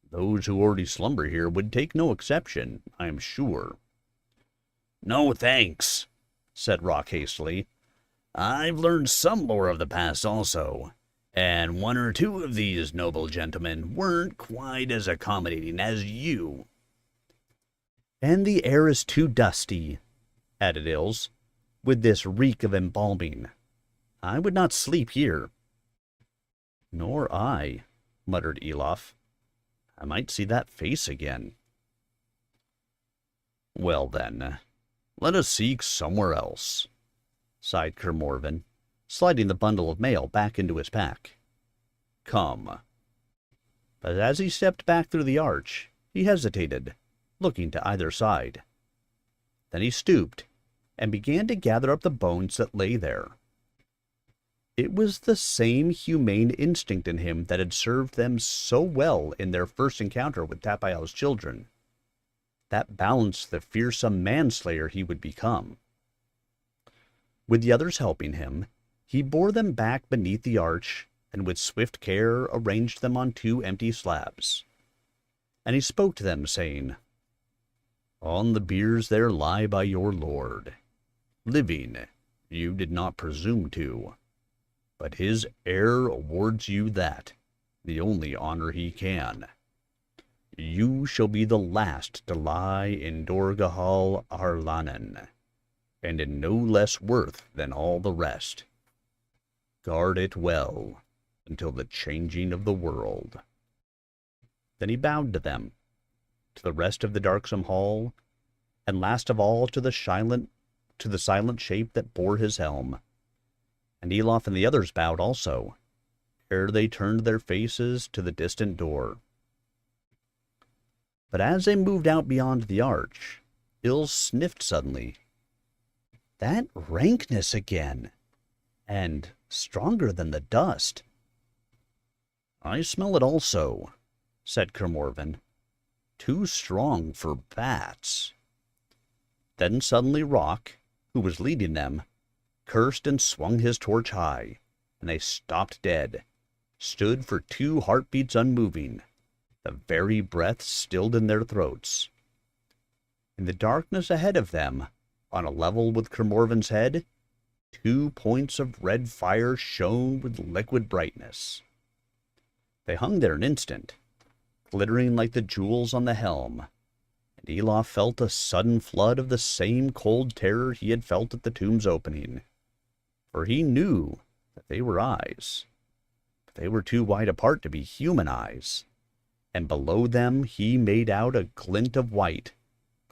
Those who already slumber here would take no exception, I am sure." "No thanks," said Rock hastily. "I've learned some lore of the past also, and one or two of these noble gentlemen weren't quite as accommodating as you." "And the air is too dusty," added Ilse, "with this reek of embalming. I would not sleep here." "Nor I," muttered Elof. "I might see that face again." "Well then, let us seek somewhere else," sighed Kermorven, sliding the bundle of mail back into his pack. "Come." But as he stepped back through the arch, he hesitated, looking to either side. Then he stooped and began to gather up the bones that lay there. It was the same humane instinct in him that had served them so well in their first encounter with Tapaial's children. That balanced the fearsome manslayer he would become. With the others helping him, he bore them back beneath the arch and with swift care arranged them on 2 empty slabs. And he spoke to them, saying, "On the biers there lie by your lord. Living, you did not presume to, but his heir awards you that, the only honor he can. You shall be the last to lie in Dorgahal Arlanen, and in no less worth than all the rest. Guard it well until the changing of the world." Then he bowed to them, to the rest of the darksome hall, and last of all to the silent shape that bore his helm. And Elof and the others bowed also, ere they turned their faces to the distant door. But as they moved out beyond the arch, Ilse sniffed suddenly. "That rankness again, and stronger than the dust." "I smell it also," said Kermorven. "Too strong for bats." Then suddenly Rock, who was leading them, cursed and swung his torch high, and they stopped dead, stood for 2 heartbeats unmoving, the very breath stilled in their throats. In the darkness ahead of them, on a level with Kermorvan's head, 2 points of red fire shone with liquid brightness. They hung there an instant, glittering like the jewels on the helm, and Elof felt a sudden flood of the same cold terror he had felt at the tomb's opening. For he knew that they were eyes, but they were too wide apart to be human eyes, and below them he made out a glint of white,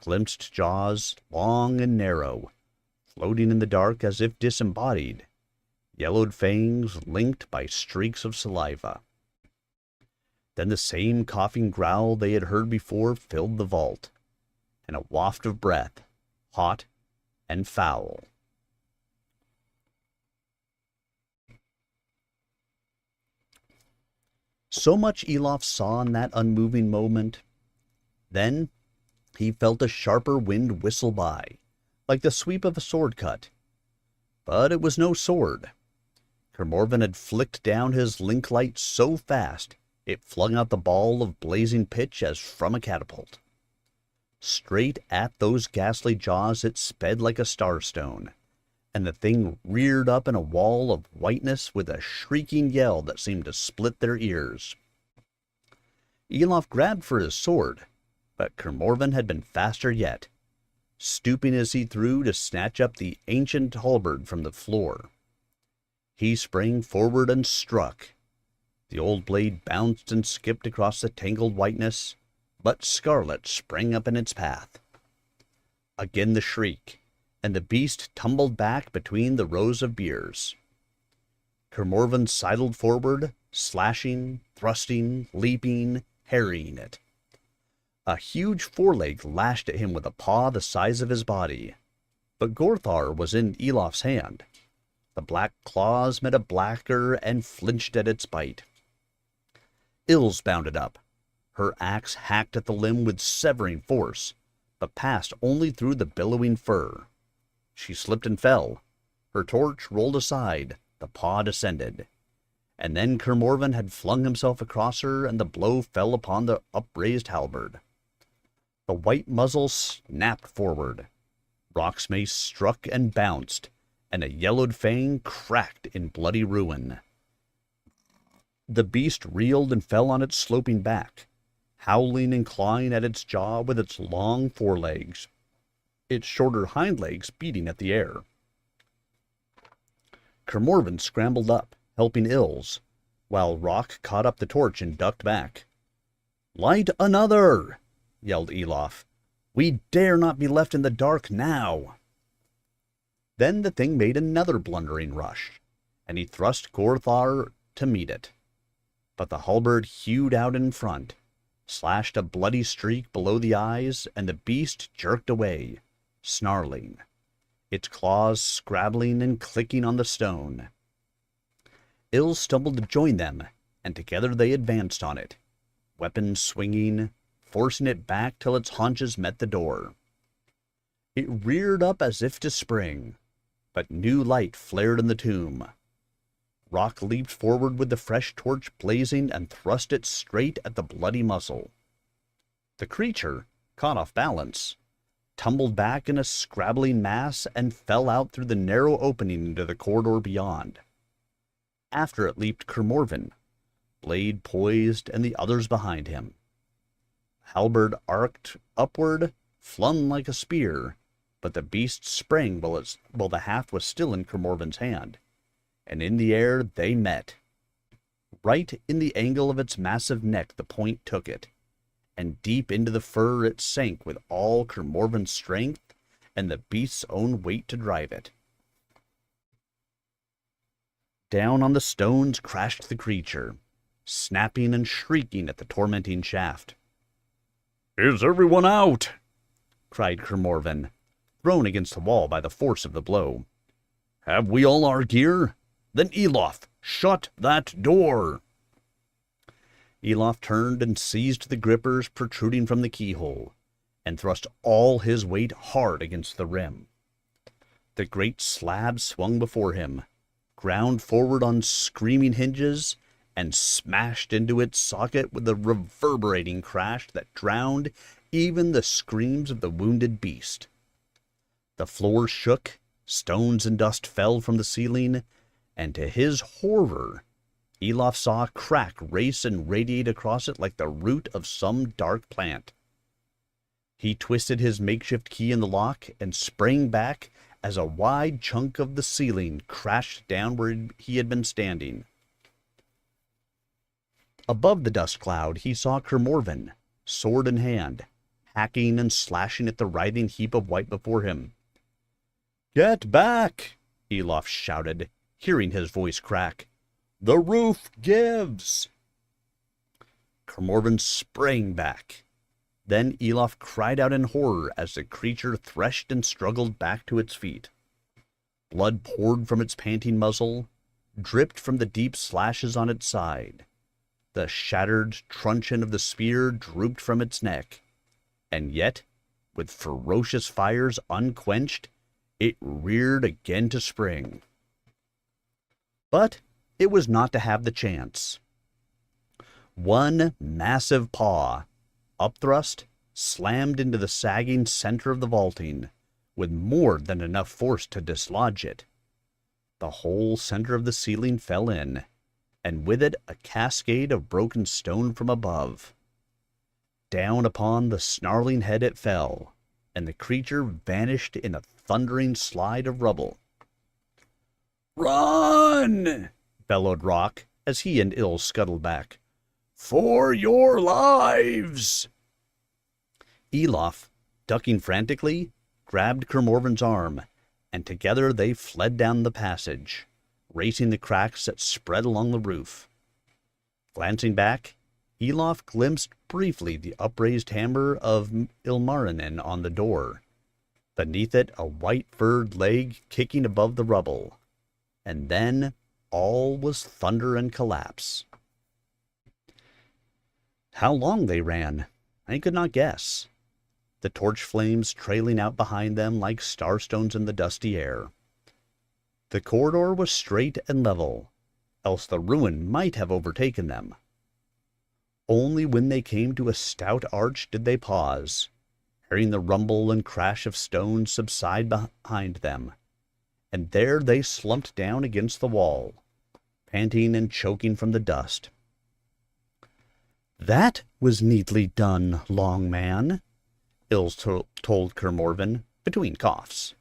glimpsed jaws, long and narrow, floating in the dark as if disembodied, yellowed fangs linked by streaks of saliva. Then the same coughing growl they had heard before filled the vault, and a waft of breath, hot and foul. So much Elof saw in that unmoving moment. Then he felt a sharper wind whistle by, like the sweep of a sword cut. But it was no sword. Kermorvan had flicked down his link light so fast it flung out the ball of blazing pitch as from a catapult. Straight at those ghastly jaws it sped like a starstone, and the thing reared up in a wall of whiteness with a shrieking yell that seemed to split their ears. Elof grabbed for his sword, but Kermorvan had been faster yet, stooping as he threw to snatch up the ancient halberd from the floor. He sprang forward and struck. The old blade bounced and skipped across the tangled whiteness, but scarlet sprang up in its path. Again the shriek, and the beast tumbled back between the rows of biers. Kermorvan sidled forward, slashing, thrusting, leaping, harrying it. A huge foreleg lashed at him with a paw the size of his body, but Gorthar was in Elof's hand. The black claws met a blacker and flinched at its bite. Ilse bounded up. Her axe hacked at the limb with severing force, but passed only through the billowing fur. She slipped and fell. Her torch rolled aside, the paw descended. And then Kermorvan had flung himself across her, and the blow fell upon the upraised halberd. The white muzzle snapped forward. Rock's mace struck and bounced, and a yellowed fang cracked in bloody ruin. The beast reeled and fell on its sloping back, howling and clawing at its jaw with its long forelegs, its shorter hind legs beating at the air. Kermorvan scrambled up, helping Ilse, while Rock caught up the torch and ducked back. "Light another!" yelled Elof. "We dare not be left in the dark now." Then the thing made another blundering rush, and he thrust Gorthar to meet it. But the halberd hewed out in front, slashed a bloody streak below the eyes, and the beast jerked away, snarling, its claws scrabbling and clicking on the stone. Ilse stumbled to join them, and together they advanced on it, weapons swinging, forcing it back till its haunches met the door. It reared up as if to spring, but new light flared in the tomb. Rock leaped forward with the fresh torch blazing and thrust it straight at the bloody muzzle. The creature, caught off balance, tumbled back in a scrabbling mass and fell out through the narrow opening into the corridor beyond. After it leaped Kermorvan, blade poised and the others behind him. Halberd arced upward, flung like a spear, but the beast sprang while the haft was still in Kermorvan's hand, and in the air they met. Right in the angle of its massive neck the point took it, and deep into the fur it sank with all Kermorvan's strength and the beast's own weight to drive it. Down on the stones crashed the creature, snapping and shrieking at the tormenting shaft. "Is everyone out?" cried Kermorvan, thrown against the wall by the force of the blow. "Have we all our gear? Then Elof, shut that door!" Elof turned and seized the grippers protruding from the keyhole, and thrust all his weight hard against the rim. The great slab swung before him, ground forward on screaming hinges, and smashed into its socket with a reverberating crash that drowned even the screams of the wounded beast. The floor shook, stones and dust fell from the ceiling, and to his horror, Elof saw a crack race and radiate across it like the root of some dark plant. He twisted his makeshift key in the lock and sprang back as a wide chunk of the ceiling crashed down where he had been standing. Above the dust cloud, he saw Kermorven, sword in hand, hacking and slashing at the writhing heap of white before him. "Get back!" Elof shouted, hearing his voice crack. "The roof gives!" Kermorven sprang back. Then Elof cried out in horror as the creature threshed and struggled back to its feet. Blood poured from its panting muzzle, dripped from the deep slashes on its side. The shattered truncheon of the spear drooped from its neck, and yet, with ferocious fires unquenched, it reared again to spring. But it was not to have the chance. One massive paw, upthrust, slammed into the sagging center of the vaulting, with more than enough force to dislodge it. The whole center of the ceiling fell in, and with it a cascade of broken stone from above. Down upon the snarling head it fell, and the creature vanished in a thundering slide of rubble. "Run!" bellowed Rock as he and Ilse scuttled back. "For your lives!" Elof, ducking frantically, grabbed Kermorven's arm, and together they fled down the passage, racing the cracks that spread along the roof. Glancing back, Elof glimpsed briefly the upraised hammer of Ilmarinen on the door. Beneath it, a white-furred leg kicking above the rubble. And then all was thunder and collapse. How long they ran, I could not guess, the torch flames trailing out behind them like starstones in the dusty air. The corridor was straight and level, else the ruin might have overtaken them. Only when they came to a stout arch did they pause, hearing the rumble and crash of stones subside behind them, and there they slumped down against the wall, panting and choking from the dust. "That was neatly done, Long Man," Ilse told Kermorven, between coughs.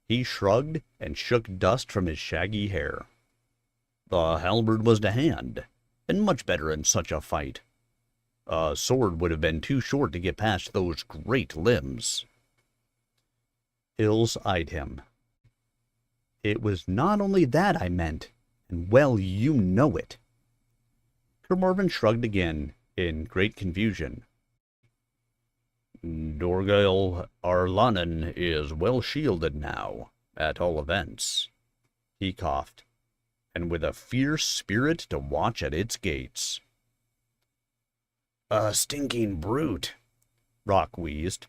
He shrugged and shook dust from his shaggy hair. "The halberd was to hand, and much better in such a fight. A sword would have been too short to get past those great limbs." Ilse eyed him. "It was not only that I meant, and well you know it." Kermorven shrugged again, in great confusion. "Dorgail Arlanen is well shielded now, at all events," he coughed, "and with a fierce spirit to watch at its gates." "A stinking brute," Rock wheezed.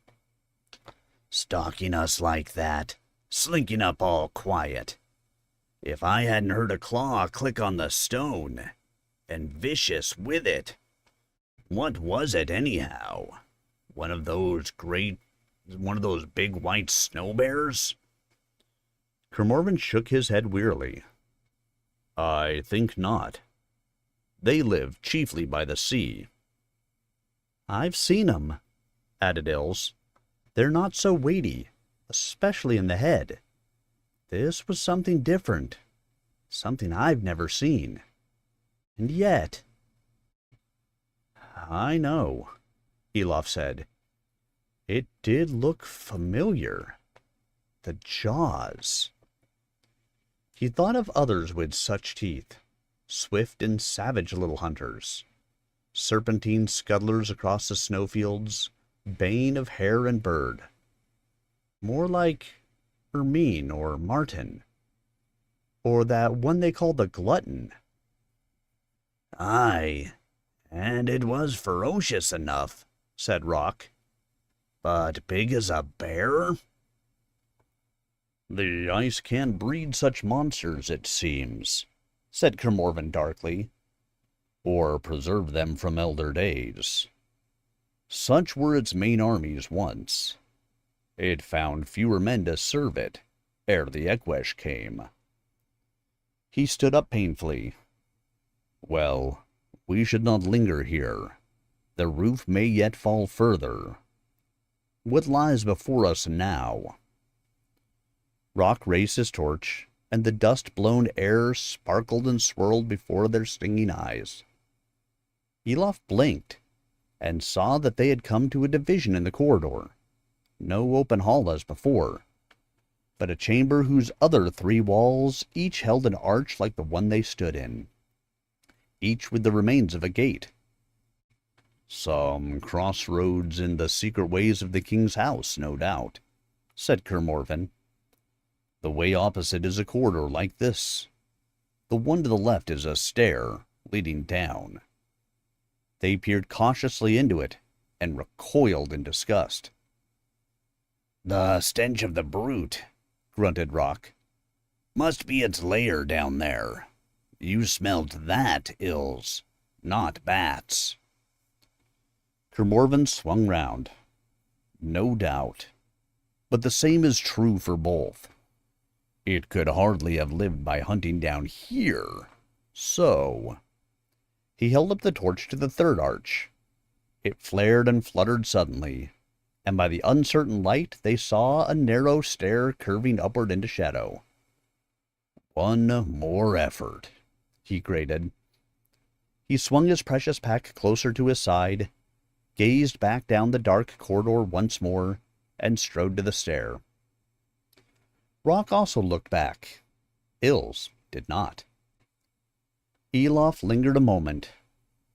"Stalking us like that, slinking up all quiet. If I hadn't heard a claw click on the stone, and vicious with it. What was it anyhow? One of those big white snow bears?" Kermorven shook his head wearily. "I think not. They live chiefly by the sea." "I've seen 'em," added Ilse. "They're not so weighty, especially in the head. This was something different, something I've never seen. And yet—" "I know," Elof said. "It did look familiar. The jaws." He thought of others with such teeth, swift and savage little hunters, serpentine scuttlers across the snowfields, bane of hare and bird. More like Ermine or Martin, or that one they called the Glutton. "Aye, and it was ferocious enough," said Rock. But big as a bear? The ice can't breed such monsters, it seems, said Kermorven darkly, or preserve them from elder days. Such were its main armies once. It found fewer men to serve it ere the Ekwesh came. He stood up painfully. Well, we should not linger here. The roof may yet fall further. What lies before us now? Rock raised his torch, and the dust-blown air sparkled and swirled before their stinging eyes. Elof blinked, and saw that they had come to a division in the corridor. No open hall as before, but a chamber whose other 3 walls each held an arch like the one they stood in, each with the remains of a gate. Some crossroads in the secret ways of the king's house, no doubt, said Kermorven. The way opposite is a corridor like this. The one to the left is a stair leading down. They peered cautiously into it and recoiled in disgust. The stench of the brute, grunted Rock. Must be its lair down there. You smelled that, Ills, not bats. Kermorven swung round. No doubt. But the same is true for both. It could hardly have lived by hunting down here. So... He held up the torch to the 3rd arch. It flared and fluttered suddenly, and by the uncertain light they saw a narrow stair curving upward into shadow. One more effort, he grated. He swung his precious pack closer to his side, gazed back down the dark corridor once more, and strode to the stair. Rock also looked back. Ills did not. Elof lingered a moment,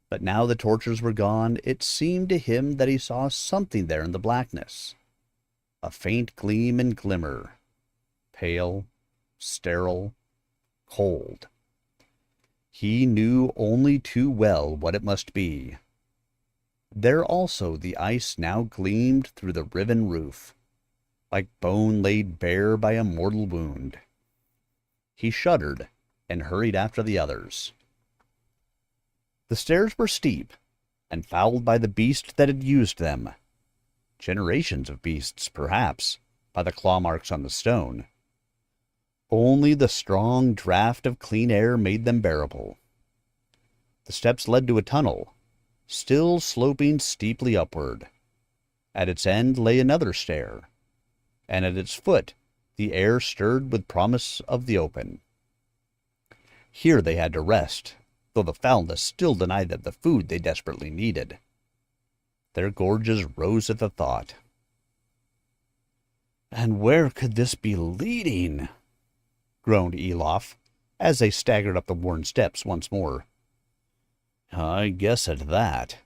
but now the torches were gone, it seemed to him that he saw something there in the blackness. A faint gleam and glimmer, pale, sterile, cold. He knew only too well what it must be. There also the ice now gleamed through the riven roof, like bone laid bare by a mortal wound. He shuddered and hurried after the others. The stairs were steep, and fouled by the beast that had used them. Generations of beasts, perhaps, by the claw marks on the stone. Only the strong draught of clean air made them bearable. The steps led to a tunnel, still sloping steeply upward. At its end lay another stair, and at its foot the air stirred with promise of the open. Here they had to rest, though the foulness still denied them the food they desperately needed. Their gorges rose at the thought. "And where could this be leading?" groaned Elof, as they staggered up the worn steps once more. "I guess at that,"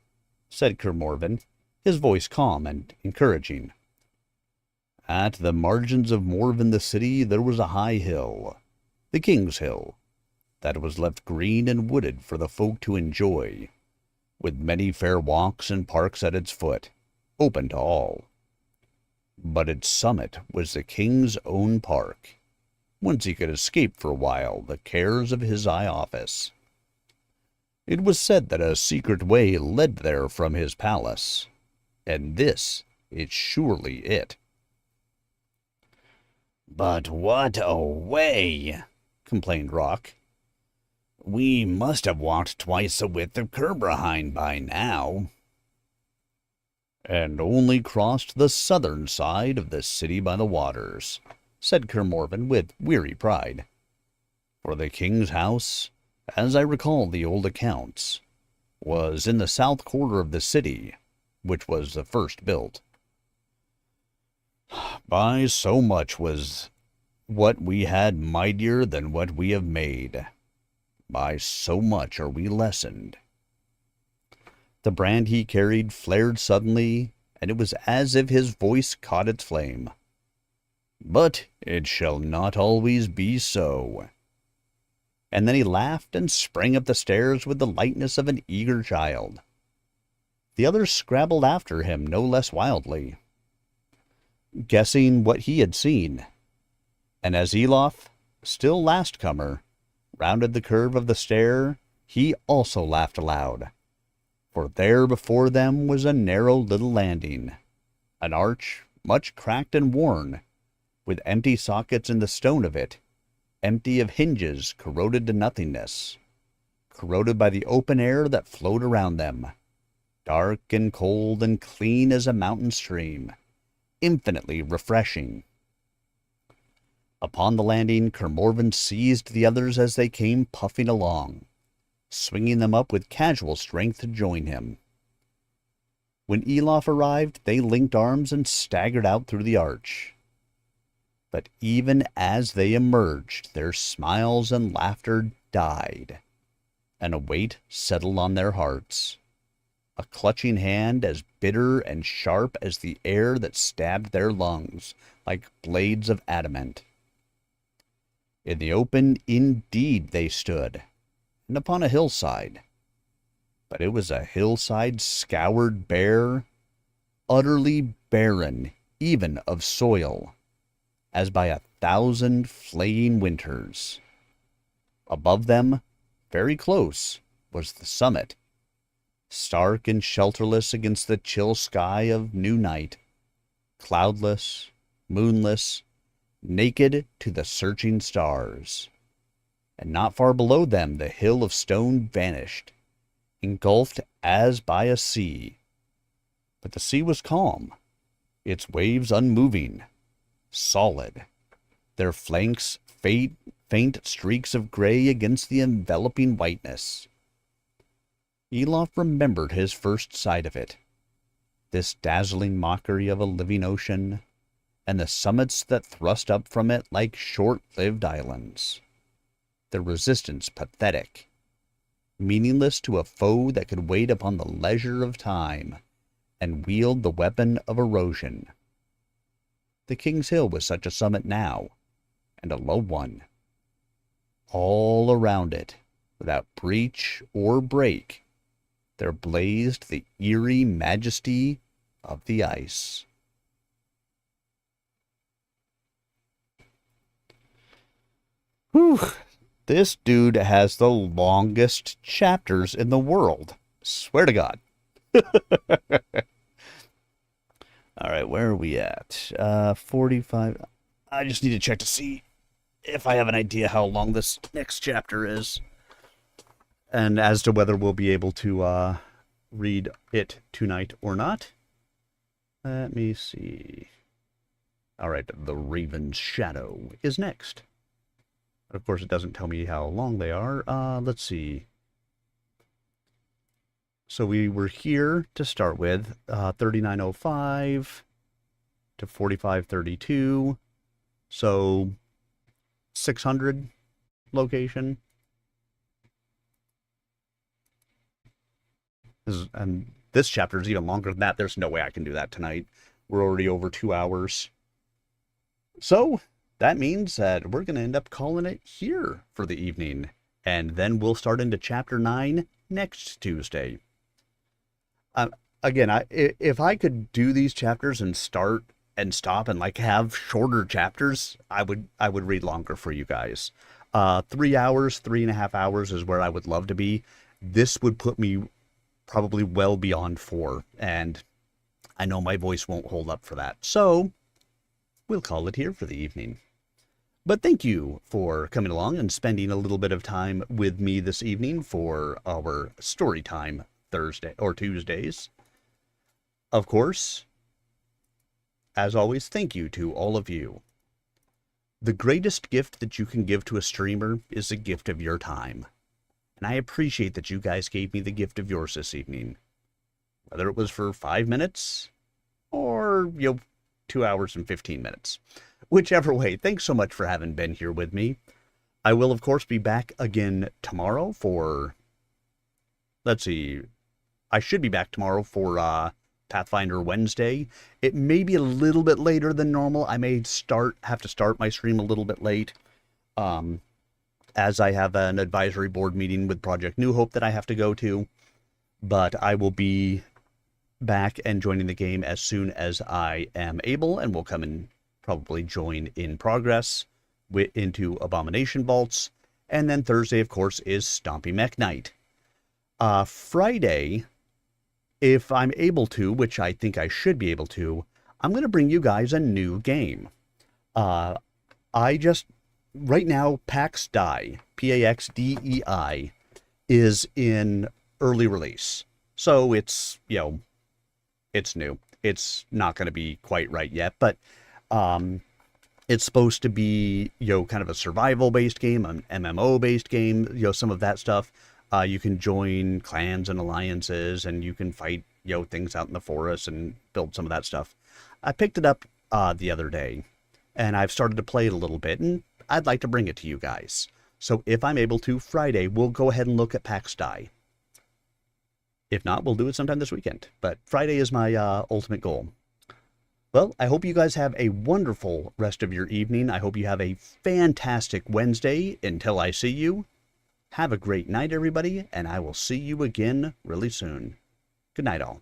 said Kermorven, his voice calm and encouraging. "At the margins of Morven the city there was a high hill, the King's Hill, that was left green and wooded for the folk to enjoy, with many fair walks and parks at its foot, open to all. But its summit was the king's own park, whence he could escape for a while the cares of his high office. It was said that a secret way led there from his palace, and this is surely it." "But what a way!" complained Rock. "We must have walked twice the width of Kerbrahine by now." "And only crossed the southern side of the city by the waters," said Kermorven with weary pride. "For the king's house, as I recall the old accounts, was in the south quarter of the city, which was the first built. By so much was what we had mightier than what we have made. By so much are we lessened." The brand he carried flared suddenly, and it was as if his voice caught its flame. "But it shall not always be so." And then he laughed and sprang up the stairs with the lightness of an eager child. The others scrabbled after him no less wildly. guessing what he had seen. And as Elof, still last comer, rounded the curve of the stair, he also laughed aloud. For there before them was a narrow little landing, an arch much cracked and worn, with empty sockets in the stone of it, empty of hinges corroded to nothingness, corroded by the open air that flowed around them, dark and cold and clean as a mountain stream, infinitely refreshing. Upon the landing, Kermorven seized the others as they came puffing along, swinging them up with casual strength to join him. When Elof arrived, they linked arms and staggered out through the arch. But even as they emerged, their smiles and laughter died, and a weight settled on their hearts, a clutching hand as bitter and sharp as the air that stabbed their lungs like blades of adamant. In the open, indeed, they stood, and upon a hillside. But it was a hillside scoured bare, utterly barren even of soil, as by 1,000 flaying winters. Above them, very close, was the summit, stark and shelterless against the chill sky of new night, cloudless, moonless, naked to the searching stars. And not far below them the hill of stone vanished, engulfed as by a sea. But the sea was calm, its waves unmoving, solid, their flanks faint streaks of gray against the enveloping whiteness. Elof remembered his first sight of it, this dazzling mockery of a living ocean, and the summits that thrust up from it like short-lived islands, their resistance pathetic, meaningless to a foe that could wait upon the leisure of time and wield the weapon of erosion. The King's Hill was such a summit now, and a low one. All around it, without breach or break, there blazed the eerie majesty of the ice. Whew, this dude has the longest chapters in the world. Swear to God. All right, where are we at? 45. I just need to check to see if I have an idea how long this next chapter is, and as to whether we'll be able to read it tonight or not. Let me see. All right, The Raven's Shadow is next. Of course, it doesn't tell me how long they are. Let's see. So we were here to start with, 3905 to 4532. So 600 location. And this chapter is even longer than that. There's no way I can do that tonight. We're already over 2 hours. So that means that we're going to end up calling it here for the evening. And then we'll start into chapter 9 next Tuesday. Again, if I could do these chapters and start and stop and like have shorter chapters, I would read longer for you guys. 3 hours, 3.5 hours is where I would love to be. This would put me probably well beyond 4, and I know my voice won't hold up for that. So we'll call it here for the evening. But thank you for coming along and spending a little bit of time with me this evening for our story time Thursday or Tuesdays. Of course, as always, thank you to all of you. The greatest gift that you can give to a streamer is the gift of your time. And I appreciate that you guys gave me the gift of yours this evening. Whether it was for 5 minutes or, 2 hours and 15 minutes. Whichever way, thanks so much for having been here with me. I will, of course, be back again tomorrow for... Let's see. I should be back tomorrow for Pathfinder Wednesday. It may be a little bit later than normal. I may have to start my stream a little bit late. As I have an advisory board meeting with Project New Hope that I have to go to. But I will be back and joining the game as soon as I am able, and will come and probably join in progress into Abomination Vaults. And then Thursday, of course, is Stompy Mech Night. Friday, if I'm able to, which I think I should be able to, I'm going to bring you guys a new game. Right now, PAX DEI, PAXDEI, is in early release. So it's, it's new. It's not going to be quite right yet, but it's supposed to be, kind of a survival-based game, an MMO-based game, some of that stuff. You can join clans and alliances, and you can fight, things out in the forest and build some of that stuff. I picked it up the other day, and I've started to play it a little bit, and I'd like to bring it to you guys. So if I'm able to, Friday, we'll go ahead and look at PAX DEI. If not, we'll do it sometime this weekend. But Friday is my ultimate goal. Well, I hope you guys have a wonderful rest of your evening. I hope you have a fantastic Wednesday until I see you. Have a great night, everybody, and I will see you again really soon. Good night, all.